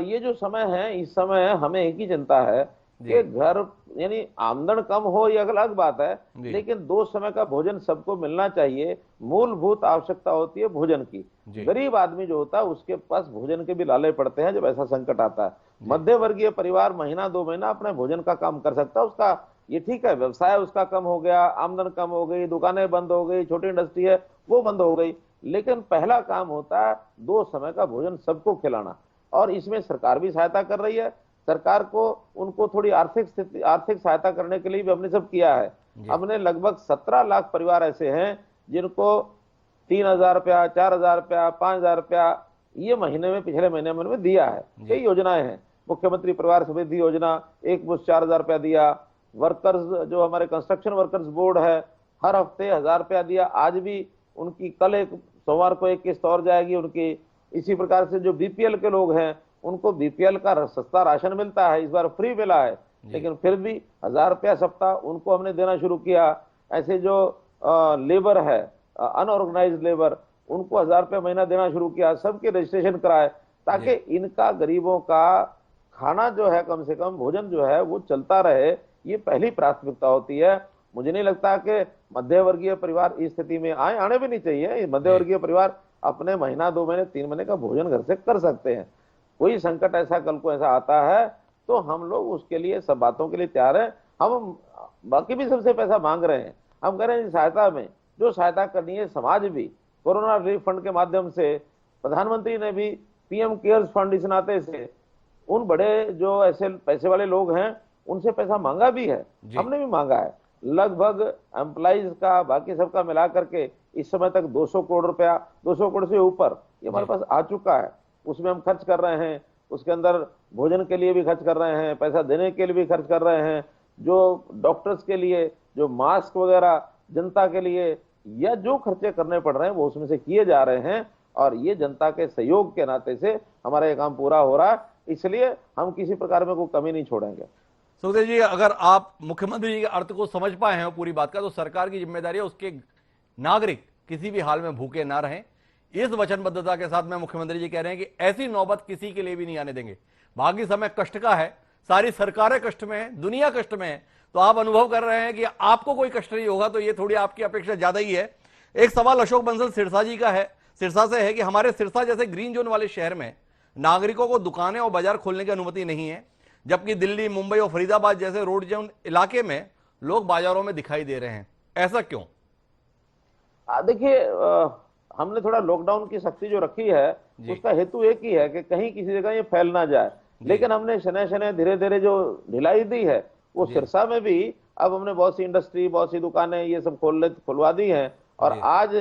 ये जो समय है, इस समय हमें एक ही चिंता है कि घर यानी आमदन कम हो ये अलग बात है, लेकिन 2 समय का भोजन सबको मिलना चाहिए। मूलभूत आवश्यकता होती है भोजन की। गरीब आदमी जो होता है उसके पास भोजन के भी लाले पड़ते हैं जब ऐसा संकट आता है। मध्य वर्गीय परिवार महीना 2 महीना अपने भोजन का काम कर सकता है, उसका ये ठीक है, व्यवसाय उसका कम हो गया, आमदन कम हो गई, दुकानें बंद हो गई, छोटी इंडस्ट्री है वो बंद हो गई, लेकिन पहला काम होता है 2 समय का भोजन सबको खिलाना। और इसमें सरकार भी सहायता कर रही है। सरकार को उनको थोड़ी आर्थिक सहायता करने के लिए भी हमने सब किया है। हमने लगभग 17 लाख परिवार ऐसे हैं जिनको 3,000 रुपया, 4,000 रुपया, 5,000 रुपया ये महीने में, पिछले महीने में दिया है। कई योजनाएं हैं, मुख्यमंत्री परिवार समृद्धि योजना, एक मुश्त 4,000 रुपया दिया। वर्कर्स जो हमारे कंस्ट्रक्शन वर्कर्स बोर्ड है, हर हफ्ते 1,000 रुपया दिया। आज भी उनकी, कल एक सोमवार को एक किस्त और जाएगी उनकी। इसी प्रकार से जो बीपीएल के लोग हैं उनको बीपीएल का सस्ता राशन मिलता है, इस बार फ्री मिला है, लेकिन फिर भी 1,000 रुपया सप्ताह उनको हमने देना शुरू किया। ऐसे जो लेबर है, अनऑर्गेनाइज्ड लेबर, उनको 1,000 रुपया महीना देना शुरू किया। सबके रजिस्ट्रेशन कराए ताकि इनका, गरीबों का खाना जो है, कम से कम भोजन जो है वो चलता रहे। ये पहली प्राथमिकता होती है। मुझे नहीं लगता कि मध्य वर्गीय परिवार इस स्थिति में आने भी नहीं चाहिए। मध्य वर्गीय परिवार अपने महीना, 2 महीने, 3 महीने का भोजन घर से कर सकते हैं। कोई संकट ऐसा कल को ऐसा आता है तो हम लोग उसके लिए, सब बातों के लिए तैयार हैं। हम बाकी भी सबसे पैसा मांग रहे हैं, हम कह रहे हैं सहायता में जो सहायता करनी है। समाज भी कोरोना रिलीफ फंड के माध्यम से, प्रधानमंत्री ने भी पीएम केयर्स फंड इस नाते से उन बड़े जो ऐसे पैसे वाले लोग हैं उनसे पैसा मांगा भी है, हमने भी मांगा है। लगभग एम्प्लॉइज का, बाकी सबका मिला करके इस समय तक 200 करोड़ रुपया, 200 करोड़ से ऊपर ये हमारे पास आ चुका है। उसमें हम खर्च कर रहे हैं, उसके अंदर भोजन के लिए भी खर्च कर रहे हैं, पैसा देने के लिए भी खर्च कर रहे हैं, जो डॉक्टर्स के लिए, जो मास्क वगैरह जनता के लिए, या जो खर्चे करने पड़ रहे हैं वो उसमें से किए जा रहे हैं। और ये जनता के सहयोग के नाते से हमारा ये काम पूरा हो रहा है, इसलिए हम किसी प्रकार में कोई कमी नहीं छोड़ेंगे। सुखदेव जी, अगर आप मुख्यमंत्री जी के अर्थ को समझ पाए हैं पूरी बात का, तो सरकार की जिम्मेदारी है उसके नागरिक किसी भी हाल में भूखे ना रहें। इस वचनबद्धता के साथ में मुख्यमंत्री जी कह रहे हैं कि ऐसी नौबत किसी के लिए भी नहीं आने देंगे। बाकी समय कष्ट का है, सारी सरकारें कष्ट में है, दुनिया कष्ट में है, तो आप अनुभव कर रहे हैं कि आपको कोई कष्ट नहीं होगा, तो ये थोड़ी आपकी अपेक्षा ज्यादा ही है। एक सवाल अशोक बंसल सिरसा जी का है, सिरसा से है कि हमारे सिरसा जैसे ग्रीन जोन वाले शहर में नागरिकों को दुकानें और बाजार खोलने की अनुमति नहीं है, जबकि दिल्ली, मुंबई और फरीदाबाद जैसे रोड जोन इलाके में लोग बाजारों में दिखाई दे रहे हैं। ऐसा क्यों? देखिए, हमने थोड़ा लॉकडाउन की सख्ती जो रखी है उसका हेतु एक ही है कि कहीं किसी जगह ये फैल ना जाए। लेकिन हमने शनय शनय धीरे धीरे जो ढिलाई दी है वो सिरसा में भी अब हमने बहुत सी इंडस्ट्री, बहुत सी दुकानें ये सब खुलवा दी हैं। और आज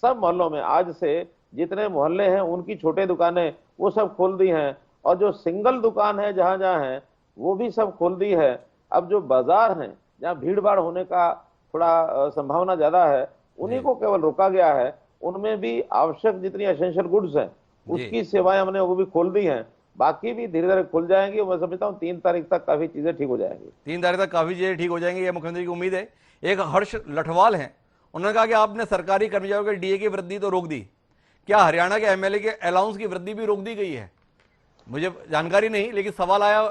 सब मोहल्लों में, आज से जितने मोहल्ले हैं उनकी छोटे दुकानें वो सब खोल दी हैं। और जो सिंगल दुकान है जहां जहां है वो भी सब खोल दी है। अब जो बाजार हैं जहाँ भीड़ भाड़ होने का थोड़ा संभावना ज्यादा है उन्हीं को केवल रोका गया है। उनमें भी आवश्यक जितनी एसेंशियल गुड्स हैं उसकी सेवाएं हमने वो भी खोल दी हैं। बाकी भी धीरे धीरे खुल जाएंगी। मैं समझता हूँ 3 तारीख तक काफी चीजें ठीक हो जाएंगी। 3 तारीख तक काफी चीजें ठीक हो जाएंगी, ये मुख्यमंत्री की उम्मीद है। एक हर्ष लठवाल हैं, उन्होंने कहा कि आपने सरकारी कर्मचारियों के डीए की वृद्धि तो रोक दी, क्या हरियाणा के एमएलए के अलाउंस की वृद्धि भी रोक दी गई है? मुझे जानकारी नहीं, लेकिन सवाल आया,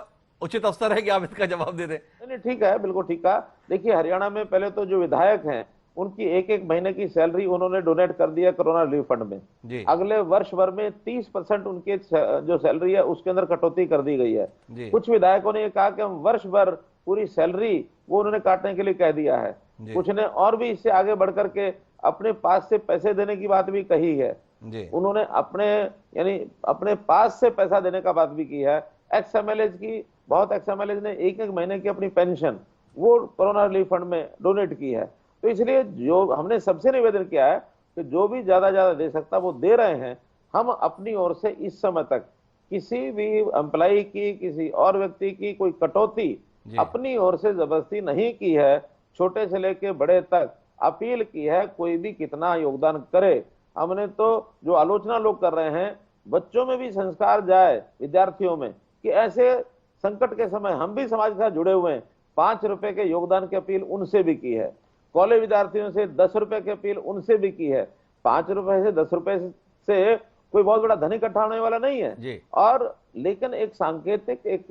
उचित अवसर है कि आप इसका जवाब दे दें। नहीं, ठीक है, बिल्कुल ठीक कहा। देखिए, हरियाणा में पहले तो जो विधायक हैं उनकी एक एक महीने की सैलरी उन्होंने डोनेट कर दिया कोरोना रिलीफ फंड में। जी अगले वर्ष भर में 30% उनके जो सैलरी है उसके अंदर कटौती कर दी गई है। जी कुछ विधायकों ने ये कहा कि हम वर्ष भर पूरी सैलरी वो उन्होंने काटने के लिए कह दिया है। जी कुछ ने और भी इससे आगे बढ़कर के अपने पास से पैसे देने की बात भी कही है। जी उन्होंने अपने यानी अपने पास से पैसा देने का बात भी की है। एक्स एमएलए की बहुत एक्स एमएलए ने एक एक महीने की अपनी पेंशन वो कोरोना रिलीफ फंड में डोनेट की है। तो इसलिए जो हमने सबसे निवेदन किया है कि जो भी ज्यादा दे सकता वो दे रहे हैं। हम अपनी ओर से इस समय तक किसी भी एम्प्लॉय की, किसी और व्यक्ति की कोई कटौती अपनी ओर से जबरदस्ती नहीं की है। छोटे से लेके बड़े तक अपील की है, कोई भी कितना योगदान करे। हमने तो जो आलोचना लोग कर रहे हैं, बच्चों में भी संस्कार जाए, विद्यार्थियों में, कि ऐसे संकट के समय हम भी समाज के साथ जुड़े हुए हैं। 5 रुपए के योगदान की अपील उनसे भी की है। कॉलेज विद्यार्थियों से 10 रुपए की अपील उनसे भी की है। 5 रुपए से 10 रुपए से कोई बहुत बड़ा धन इकट्ठा होने वाला नहीं है। और लेकिन एक सांकेतिक, एक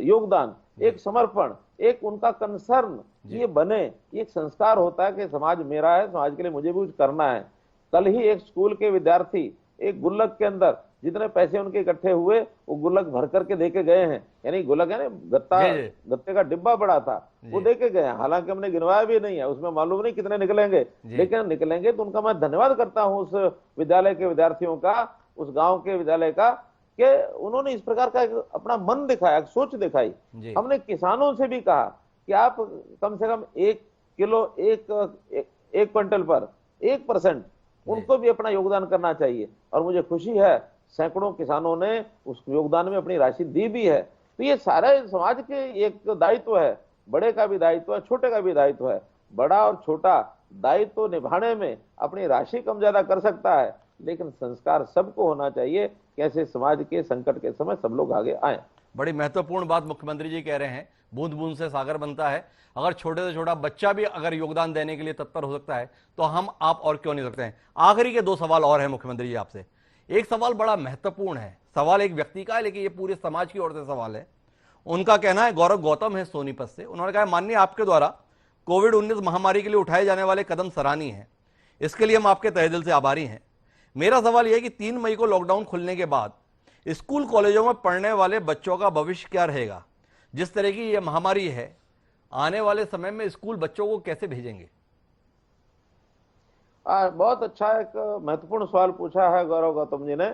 योगदान, एक समर्पण, एक उनका कंसर्न ये बने, ये एक संस्कार होता है कि समाज मेरा है, समाज के लिए मुझे भी कुछ करना है। कल ही एक स्कूल के विद्यार्थी एक गुल्लक के अंदर जितने पैसे उनके इकट्ठे हुए वो गुल्लक भर करके देके गए हैं। यानी गुल्लक है ना, गत्ते का डिब्बा बड़ा था, वो देके गए हैं। हालांकि हमने गिनवाया भी नहीं है, उसमें मालूम नहीं कितने निकलेंगे, लेकिन निकलेंगे तो उनका मैं धन्यवाद करता हूं उस विद्यालय के विद्यार्थियों का, उस गांव के विद्यालय का, कि उन्होंने इस प्रकार का अपना मन दिखाया, सोच दिखाई। हमने किसानों से भी कहा कि आप कम से कम 1 किलो, एक क्विंटल पर 1% उनको भी अपना योगदान करना चाहिए। और मुझे खुशी है सैकड़ों किसानों ने उस योगदान में अपनी राशि दी भी है। तो ये सारे समाज के एक दायित्व है, बड़े का भी दायित्व है, छोटे का भी दायित्व है। बड़ा और छोटा दायित्व निभाने में अपनी राशि कम ज्यादा कर सकता है, लेकिन संस्कार सबको होना चाहिए। कैसे समाज के संकट के समय सब लोग आगे आए। बड़ी महत्वपूर्ण बात मुख्यमंत्री जी कह रहे हैं, बूंद बूंद से सागर बनता है। अगर छोटे से छोटा बच्चा भी अगर योगदान देने के लिए तत्पर हो सकता है तो हम आप और क्यों नहीं सकते हैं। आखिरी के 2 सवाल और हैं मुख्यमंत्री जी आपसे। एक सवाल बड़ा महत्वपूर्ण है, सवाल एक व्यक्ति का है, लेकिन ये पूरे समाज की ओर से सवाल है। उनका कहना है, गौरव गौतम है सोनीपत से, उन्होंने कहा, माननीय आपके द्वारा कोविड-19 महामारी के लिए उठाए जाने वाले कदम सराहनीय हैं, इसके लिए हम आपके तहे दिल से आभारी हैं। मेरा सवाल यह है कि 3 मई को लॉकडाउन खुलने के बाद स्कूल कॉलेजों में पढ़ने वाले बच्चों का भविष्य क्या रहेगा। जिस तरह की यह महामारी है, आने वाले समय में स्कूल बच्चों को कैसे भेजेंगे। बहुत अच्छा एक महत्वपूर्ण सवाल पूछा है गौरव गौतम जी ने।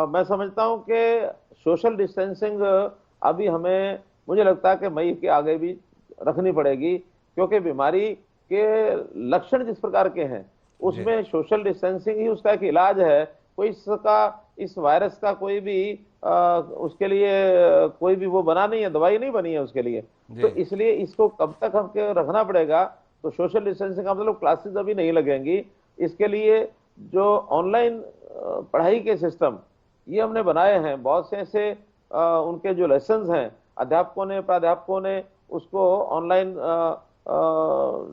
मैं समझता हूं कि सोशल डिस्टेंसिंग अभी हमें, मुझे लगता है कि मई के आगे भी रखनी पड़ेगी, क्योंकि बीमारी के लक्षण जिस प्रकार के हैं उसमें सोशल डिस्टेंसिंग ही उसका एक इलाज है। कोई इस वायरस का कोई भी उसके लिए कोई भी वो बना नहीं है, दवाई नहीं बनी है उसके लिए। तो इसलिए इसको कब तक हमको रखना पड़ेगा। तो सोशल डिस्टेंसिंग का मतलब क्लासेस अभी नहीं लगेंगी। इसके लिए जो ऑनलाइन पढ़ाई के सिस्टम ये हमने बनाए हैं, बहुत से ऐसे उनके जो लेसन्स हैं अध्यापकों ने, प्राध्यापकों ने उसको ऑनलाइन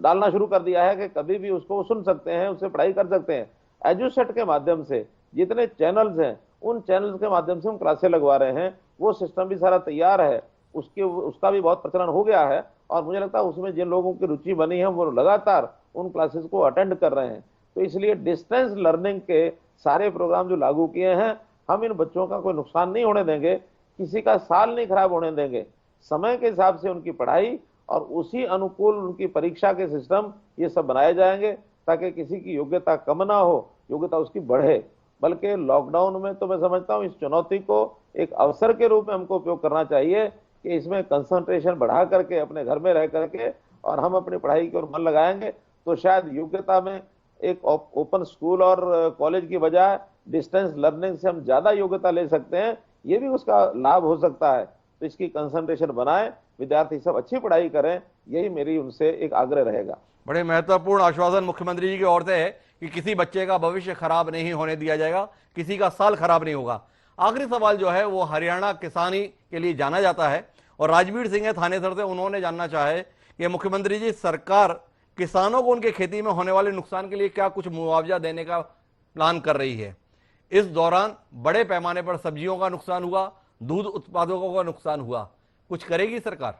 डालना शुरू कर दिया है कि कभी भी उसको सुन सकते हैं, उससे पढ़ाई कर सकते हैं। एजुसेट के माध्यम से जितने चैनल्स हैं उन चैनल्स के माध्यम से हम क्लासें लगवा रहे हैं। वो सिस्टम भी सारा तैयार है, उसका भी बहुत प्रचलन हो गया है। और मुझे लगता है उसमें जिन लोगों की रुचि बनी है वो लगातार उन क्लासेस को अटेंड कर रहे हैं। तो इसलिए डिस्टेंस लर्निंग के सारे प्रोग्राम जो लागू किए हैं, हम इन बच्चों का कोई नुकसान नहीं होने देंगे, किसी का साल नहीं खराब होने देंगे। समय के हिसाब से उनकी पढ़ाई और उसी अनुकूल उनकी परीक्षा के सिस्टम ये सब बनाए जाएंगे, ताकि किसी की योग्यता कम ना हो, योग्यता उसकी बढ़े। बल्कि लॉकडाउन में तो मैं समझता हूँ इस चुनौती को एक अवसर के रूप में हमको उपयोग करना चाहिए कि इसमें कंसंट्रेशन बढ़ा करके अपने घर में रह करके और हम अपनी पढ़ाई की ओर मन लगाएंगे तो शायद योग्यता में एक ओपन स्कूल और कॉलेज की बजाय डिस्टेंस लर्निंग से हम ज्यादा योग्यता ले सकते हैं। ये भी उसका लाभ हो सकता है। तो इसकी कंसंट्रेशन बनाएं, विद्यार्थी सब अच्छी पढ़ाई करें, यही मेरी उनसे एक आग्रह रहेगा। बड़े महत्वपूर्ण आश्वासन मुख्यमंत्री जी की ओर से है कि किसी बच्चे का भविष्य खराब नहीं होने दिया जाएगा, किसी का साल खराब नहीं होगा। आखिरी सवाल जो है वो हरियाणा किसानी के लिए जाना जाता है और राजवीर सिंह है थानेसर से, उन्होंने जानना चाहे कि मुख्यमंत्री जी सरकार किसानों को उनके खेती में होने वाले नुकसान के लिए क्या कुछ मुआवजा देने का प्लान कर रही है। इस दौरान बड़े पैमाने पर सब्जियों का नुकसान हुआ, दूध उत्पादकों का नुकसान हुआ, कुछ करेगी सरकार?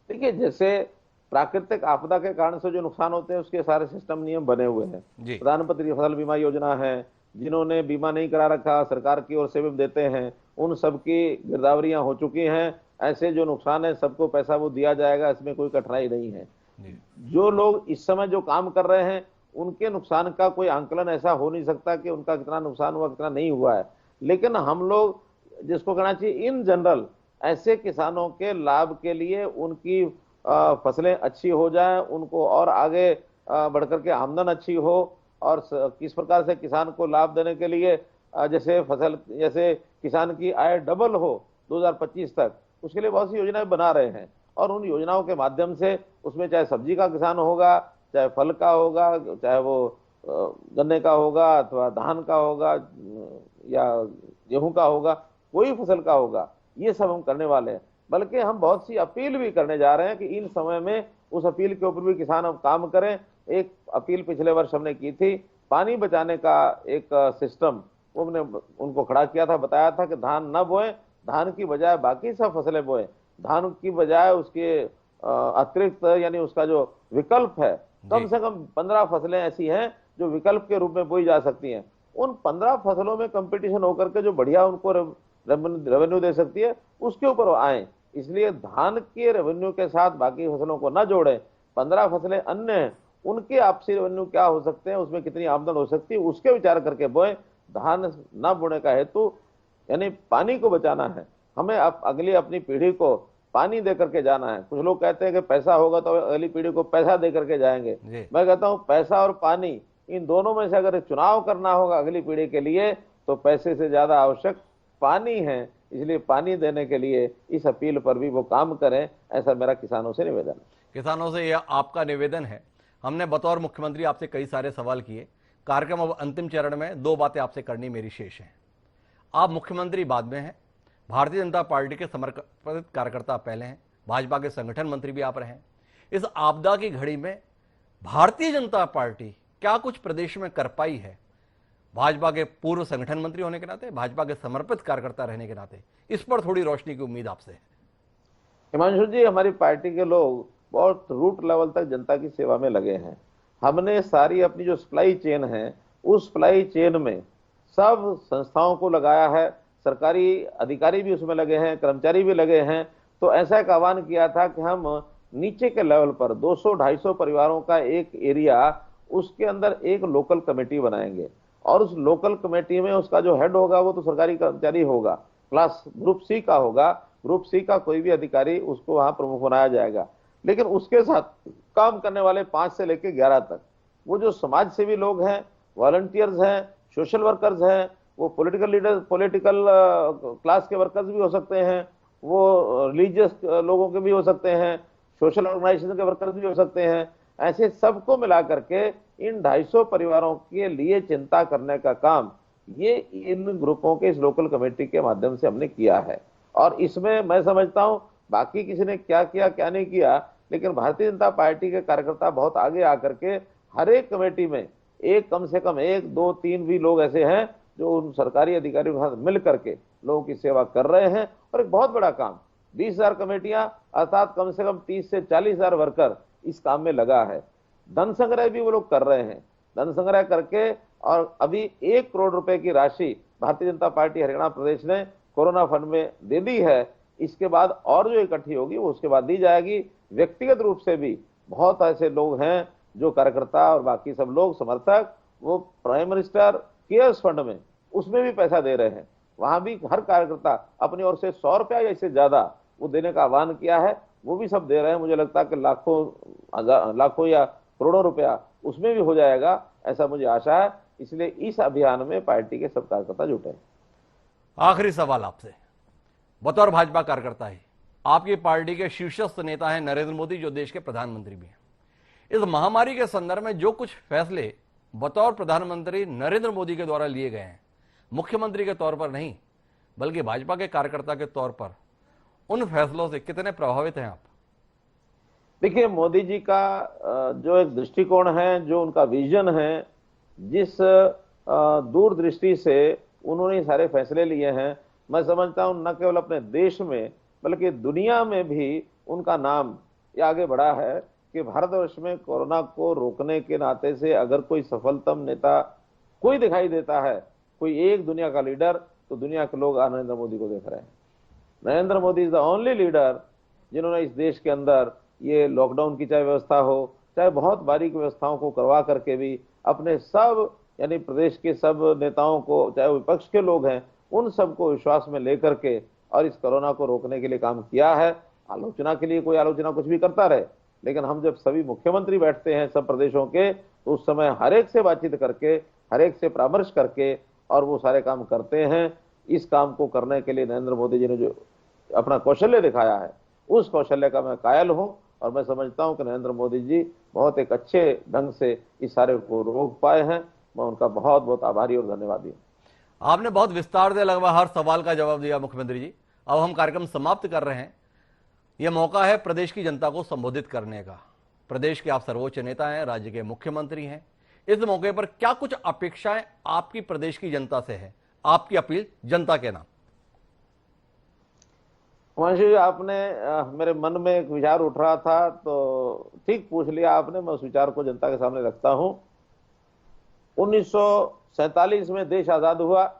देखिए, जैसे प्राकृतिक आपदा के कारण से जो नुकसान होते हैं उसके सारे सिस्टम नियम बने हुए हैं। जी। प्रधानमंत्री फसल बीमा योजना है, जिन्होंने बीमा नहीं करा रखा सरकार की ओर से भी देते हैं, उन सबकी गिरदावरियां हो चुकी हैं। ऐसे जो नुकसान है सबको पैसा वो दिया जाएगा, इसमें कोई कठिनाई नहीं है। जी। जो लोग इस समय जो काम कर रहे हैं उनके नुकसान का कोई आंकलन ऐसा हो नहीं सकता कि उनका कितना नुकसान हुआ कितना नहीं हुआ है। लेकिन हम लोग जिसको कहना चाहिए इन जनरल, ऐसे किसानों के लाभ के लिए उनकी फसलें अच्छी हो जाएं, उनको और आगे बढ़कर के आमदन अच्छी हो, और किस प्रकार से किसान को लाभ देने के लिए जैसे किसान की आय डबल हो 2025 तक, उसके लिए बहुत सी योजनाएं बना रहे हैं। और उन योजनाओं के माध्यम से उसमें चाहे सब्जी का किसान होगा, चाहे फल का होगा, चाहे वो गन्ने का होगा अथवा धान का होगा या गेहूं का होगा, कोई फसल का होगा, ये सब हम करने वाले हैं। बल्कि हम बहुत सी अपील भी करने जा रहे हैं कि इन समय में उस अपील के ऊपर भी किसान अब काम करें। एक अपील पिछले वर्ष हमने की थी, पानी बचाने का एक सिस्टम वो हमने उनको खड़ा किया था, बताया था कि धान न बोए, धान की बजाय बाकी सब फसलें बोए, धान की बजाय उसके अतिरिक्त यानी उसका जो विकल्प है, कम से कम 15 फसलें ऐसी हैं जो विकल्प के रूप में बोई जा सकती हैं। उन 15 फसलों में कंपटीशन होकर के जो बढ़िया उनको रेवेन्यू दे सकती है उसके ऊपर वो आए। इसलिए धान के रेवेन्यू के साथ बाकी फसलों को न जोड़ें। 15 फसलें अन्य हैं, उनके आपसी रेवेन्यू क्या हो सकते हैं, उसमें कितनी आमदन हो सकती है, उसके विचार करके बोए। धान न बोने का हेतु यानी पानी को बचाना है। हमें अगली अपनी पीढ़ी को पानी दे करके जाना है। कुछ लोग कहते हैं कि पैसा होगा तो अगली पीढ़ी को पैसा दे करके जाएंगे। मैं कहता हूं पैसा और पानी, इन दोनों में से अगर चुनाव करना होगा अगली पीढ़ी के लिए तो पैसे से ज्यादा आवश्यक पानी है। इसलिए पानी देने के लिए इस अपील पर भी वो काम करें, ऐसा मेरा किसानों से निवेदन है। किसानों से यह आपका निवेदन है। हमने बतौर मुख्यमंत्री आपसे कई सारे सवाल किए। कार्यक्रम अब अंतिम चरण में, दो बातें आपसे करनी मेरी शेष हैं। आप मुख्यमंत्री बाद में हैं, भारतीय जनता पार्टी के समर्पित कार्यकर्ता पहले हैं, भाजपा के संगठन मंत्री भी आप रहे हैं। इस आपदा की घड़ी में भारतीय जनता पार्टी क्या कुछ प्रदेश में कर पाई है? भाजपा के पूर्व संगठन मंत्री होने के नाते, भाजपा के समर्पित कार्यकर्ता रहने के नाते, इस पर थोड़ी रोशनी की उम्मीद आपसे है। हिमांशु जी, हमारी पार्टी के लोग बहुत रूट लेवल तक जनता की सेवा में लगे हैं। हमने सारी अपनी जो सप्लाई चेन है, उस सप्लाई चेन में सब संस्थाओं को लगाया है, सरकारी अधिकारी भी उसमें लगे हैं, कर्मचारी भी लगे हैं। तो ऐसा एक आह्वान किया था कि हम नीचे के लेवल पर 200-250 परिवारों का एक एरिया, उसके अंदर एक लोकल कमेटी बनाएंगे, और उस लोकल कमेटी में उसका जो हेड होगा वो तो सरकारी कर्मचारी होगा, क्लास ग्रुप सी का होगा, ग्रुप सी का कोई भी अधिकारी उसको वहां प्रमुख बनाया जाएगा। लेकिन उसके साथ काम करने वाले 5 से लेकर 11 तक वो जो समाज सेवी लोग हैं, वॉलंटियर्स हैं, सोशल वर्कर्स हैं, वो पॉलिटिकल लीडर, पॉलिटिकल क्लास के वर्कर्स भी हो सकते हैं, वो रिलीजियस लोगों के भी हो सकते हैं, सोशल ऑर्गेनाइजेशन के वर्कर्स भी हो सकते हैं। ऐसे सबको मिला करके इन 250 परिवारों के लिए चिंता करने का काम ये इन ग्रुपों के इस लोकल कमेटी के माध्यम से हमने किया है। और इसमें मैं समझता हूं बाकी किसी ने क्या किया क्या नहीं किया, लेकिन भारतीय जनता पार्टी के कार्यकर्ता बहुत आगे आकर के हर एक कमेटी में एक कम से कम 1, 2, 3 भी लोग ऐसे हैं जो उन सरकारी अधिकारियों के साथ मिल करके लोगों की सेवा कर रहे हैं। और एक बहुत बड़ा काम, 20,000 कमेटियां अर्थात कम से कम 30 से 40,000 वर्कर इस काम में लगा है। धन संग्रह भी वो लोग कर रहे हैं, धन संग्रह करके, और अभी 1 करोड़ रुपए की राशि भारतीय जनता पार्टी हरियाणा प्रदेश ने कोरोना फंड में दे दी है। इसके बाद और जो इकट्ठी होगी वो उसके बाद दी जाएगी। व्यक्तिगत रूप से भी बहुत ऐसे लोग हैं जो कार्यकर्ता और बाकी सब लोग समर्थक, वो प्राइम मिनिस्टर केयर्स फंड में उसमें भी पैसा दे रहे हैं। वहां भी हर कार्यकर्ता अपनी ओर से 100 रुपया या इससे ज्यादा वो देने का आह्वान किया है, वो भी सब दे रहे हैं। मुझे लगता है कि लाखों या करोड़ों रुपया उसमें भी हो जाएगा, ऐसा मुझे आशा है। इसलिए इस अभियान में पार्टी के सब कार्यकर्ता जुटे हैं। आखिरी सवाल आपसे, बतौर भाजपा कार्यकर्ता ही, आपकी पार्टी के शीर्षस्थ नेता हैं नरेंद्र मोदी, जो देश के प्रधानमंत्री भी हैं। इस महामारी के संदर्भ में जो कुछ फैसले बतौर प्रधानमंत्री नरेंद्र मोदी के द्वारा लिए गए हैं, मुख्यमंत्री के तौर पर नहीं बल्कि भाजपा के कार्यकर्ता के तौर पर, उन फैसलों से कितने प्रभावित हैं आप? देखिए, मोदी जी का जो एक दृष्टिकोण है, जो उनका विजन है, जिस दूरदृष्टि से उन्होंने सारे फैसले लिए हैं, मैं समझता हूं न केवल अपने देश में बल्कि दुनिया में भी उनका नाम ये आगे बढ़ा है कि भारतवर्ष में कोरोना को रोकने के नाते से अगर कोई सफलतम नेता कोई दिखाई देता है, कोई एक दुनिया का लीडर, तो दुनिया के लोग नरेंद्र मोदी को देख रहे हैं। Narendra Modi is the only leader जिन्होंने इस देश के अंदर ये लॉकडाउन की चाहे व्यवस्था हो, चाहे बहुत बारीक व्यवस्थाओं को करवा करके भी अपने सब यानी प्रदेश के सब नेताओं को, चाहे विपक्ष के लोग हैं, उन सबको विश्वास में लेकर के और इस कोरोना को रोकने के लिए काम किया है। आलोचना के लिए कोई आलोचना कुछ भी करता रहे, लेकिन हम जब सभी मुख्यमंत्री बैठते हैं सब प्रदेशों के, तो उस समय हर एक से बातचीत करके, हर एक से परामर्श करके और वो सारे काम करते हैं। इस काम को करने के लिए नरेंद्र मोदी जी ने जो अपना कौशल्य दिखाया है, उस कौशल्य का मैं कायल हूं और मैं समझता हूं कि नरेंद्र मोदी जी बहुत एक अच्छे ढंग से इस सारे को रोक पाए हैं। मैं उनका बहुत बहुत आभारी और धन्यवादी हूं। आपने बहुत विस्तार से लगभग हर सवाल का जवाब दिया मुख्यमंत्री जी। अब हम कार्यक्रम समाप्त कर रहे हैं। यह मौका है प्रदेश की जनता को संबोधित करने का। प्रदेश के आप सर्वोच्च नेता हैं, राज्य के मुख्यमंत्री हैं। इस मौके पर क्या कुछ अपेक्षाएं आपकी प्रदेश की जनता से है? आपकी अपील जनता के नाम। हिमांशु जी, आपने मेरे मन में एक विचार उठ रहा था तो ठीक पूछ लिया आपने। मैं उस विचार को जनता के सामने रखता हूं। 1947 में देश आजाद हुआ।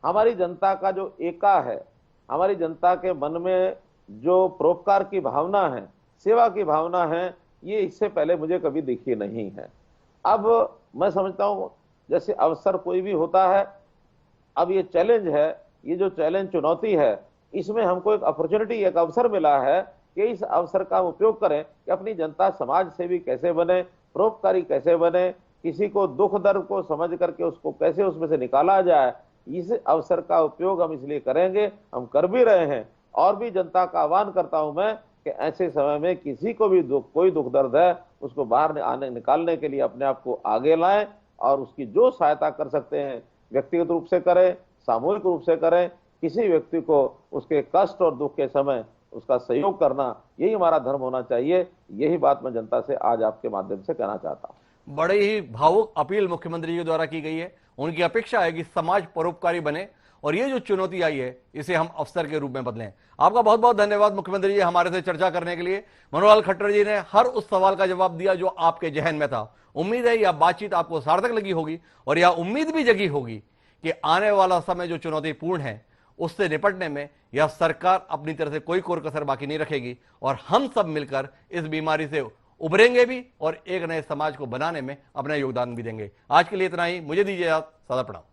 हमारी जनता का जो एका है, हमारी जनता के मन में जो परोपकार की भावना है, सेवा की भावना है, ये इससे पहले मुझे कभी दिखी नहीं है। अब मैं समझता हूं जैसे अवसर कोई भी होता है, अब ये चैलेंज है, ये जो चैलेंज चुनौती है, इसमें हमको एक अपॉर्चुनिटी, एक अवसर मिला है कि इस अवसर का उपयोग करें कि अपनी जनता समाज सेवी कैसे बने, परोपकारी कैसे बने, किसी को दुख दर्द को समझ करके उसको कैसे उसमें से निकाला जाए। इस अवसर का उपयोग हम इसलिए करेंगे, हम कर भी रहे हैं। और भी जनता का आह्वान करता हूं मैं कि ऐसे समय में किसी को भी कोई दुख दर्द है, उसको बाहर निकालने के लिए अपने आप को आगे लाएं और उसकी जो सहायता कर सकते हैं व्यक्तिगत रूप से करें, सामूहिक रूप से करें। किसी व्यक्ति को उसके कष्ट और दुख के समय उसका सहयोग करना, यही हमारा धर्म होना चाहिए। यही बात मैं जनता से आज आपके माध्यम से कहना चाहता हूं। बड़ी ही भावुक अपील मुख्यमंत्री जी द्वारा की गई है। उनकी अपेक्षा है कि समाज परोपकारी बने और ये जो चुनौती आई है इसे हम अवसर के रूप में बदलें। आपका बहुत बहुत धन्यवाद मुख्यमंत्री जी हमारे से चर्चा करने के लिए। मनोहर खट्टर जी ने हर उस सवाल का जवाब दिया जो आपके जहन में था। उम्मीद है यह बातचीत आपको सार्थक लगी होगी और यह उम्मीद भी जगी होगी कि आने वाला समय जो चुनौतीपूर्ण है उससे निपटने में यह सरकार अपनी तरफ से कोई कोर कसर बाकी नहीं रखेगी और हम सब मिलकर इस बीमारी से उभरेंगे भी और एक नए समाज को बनाने में अपना योगदान भी देंगे। आज के लिए इतना ही। मुझे दीजिए आप। सादा प्रणाम।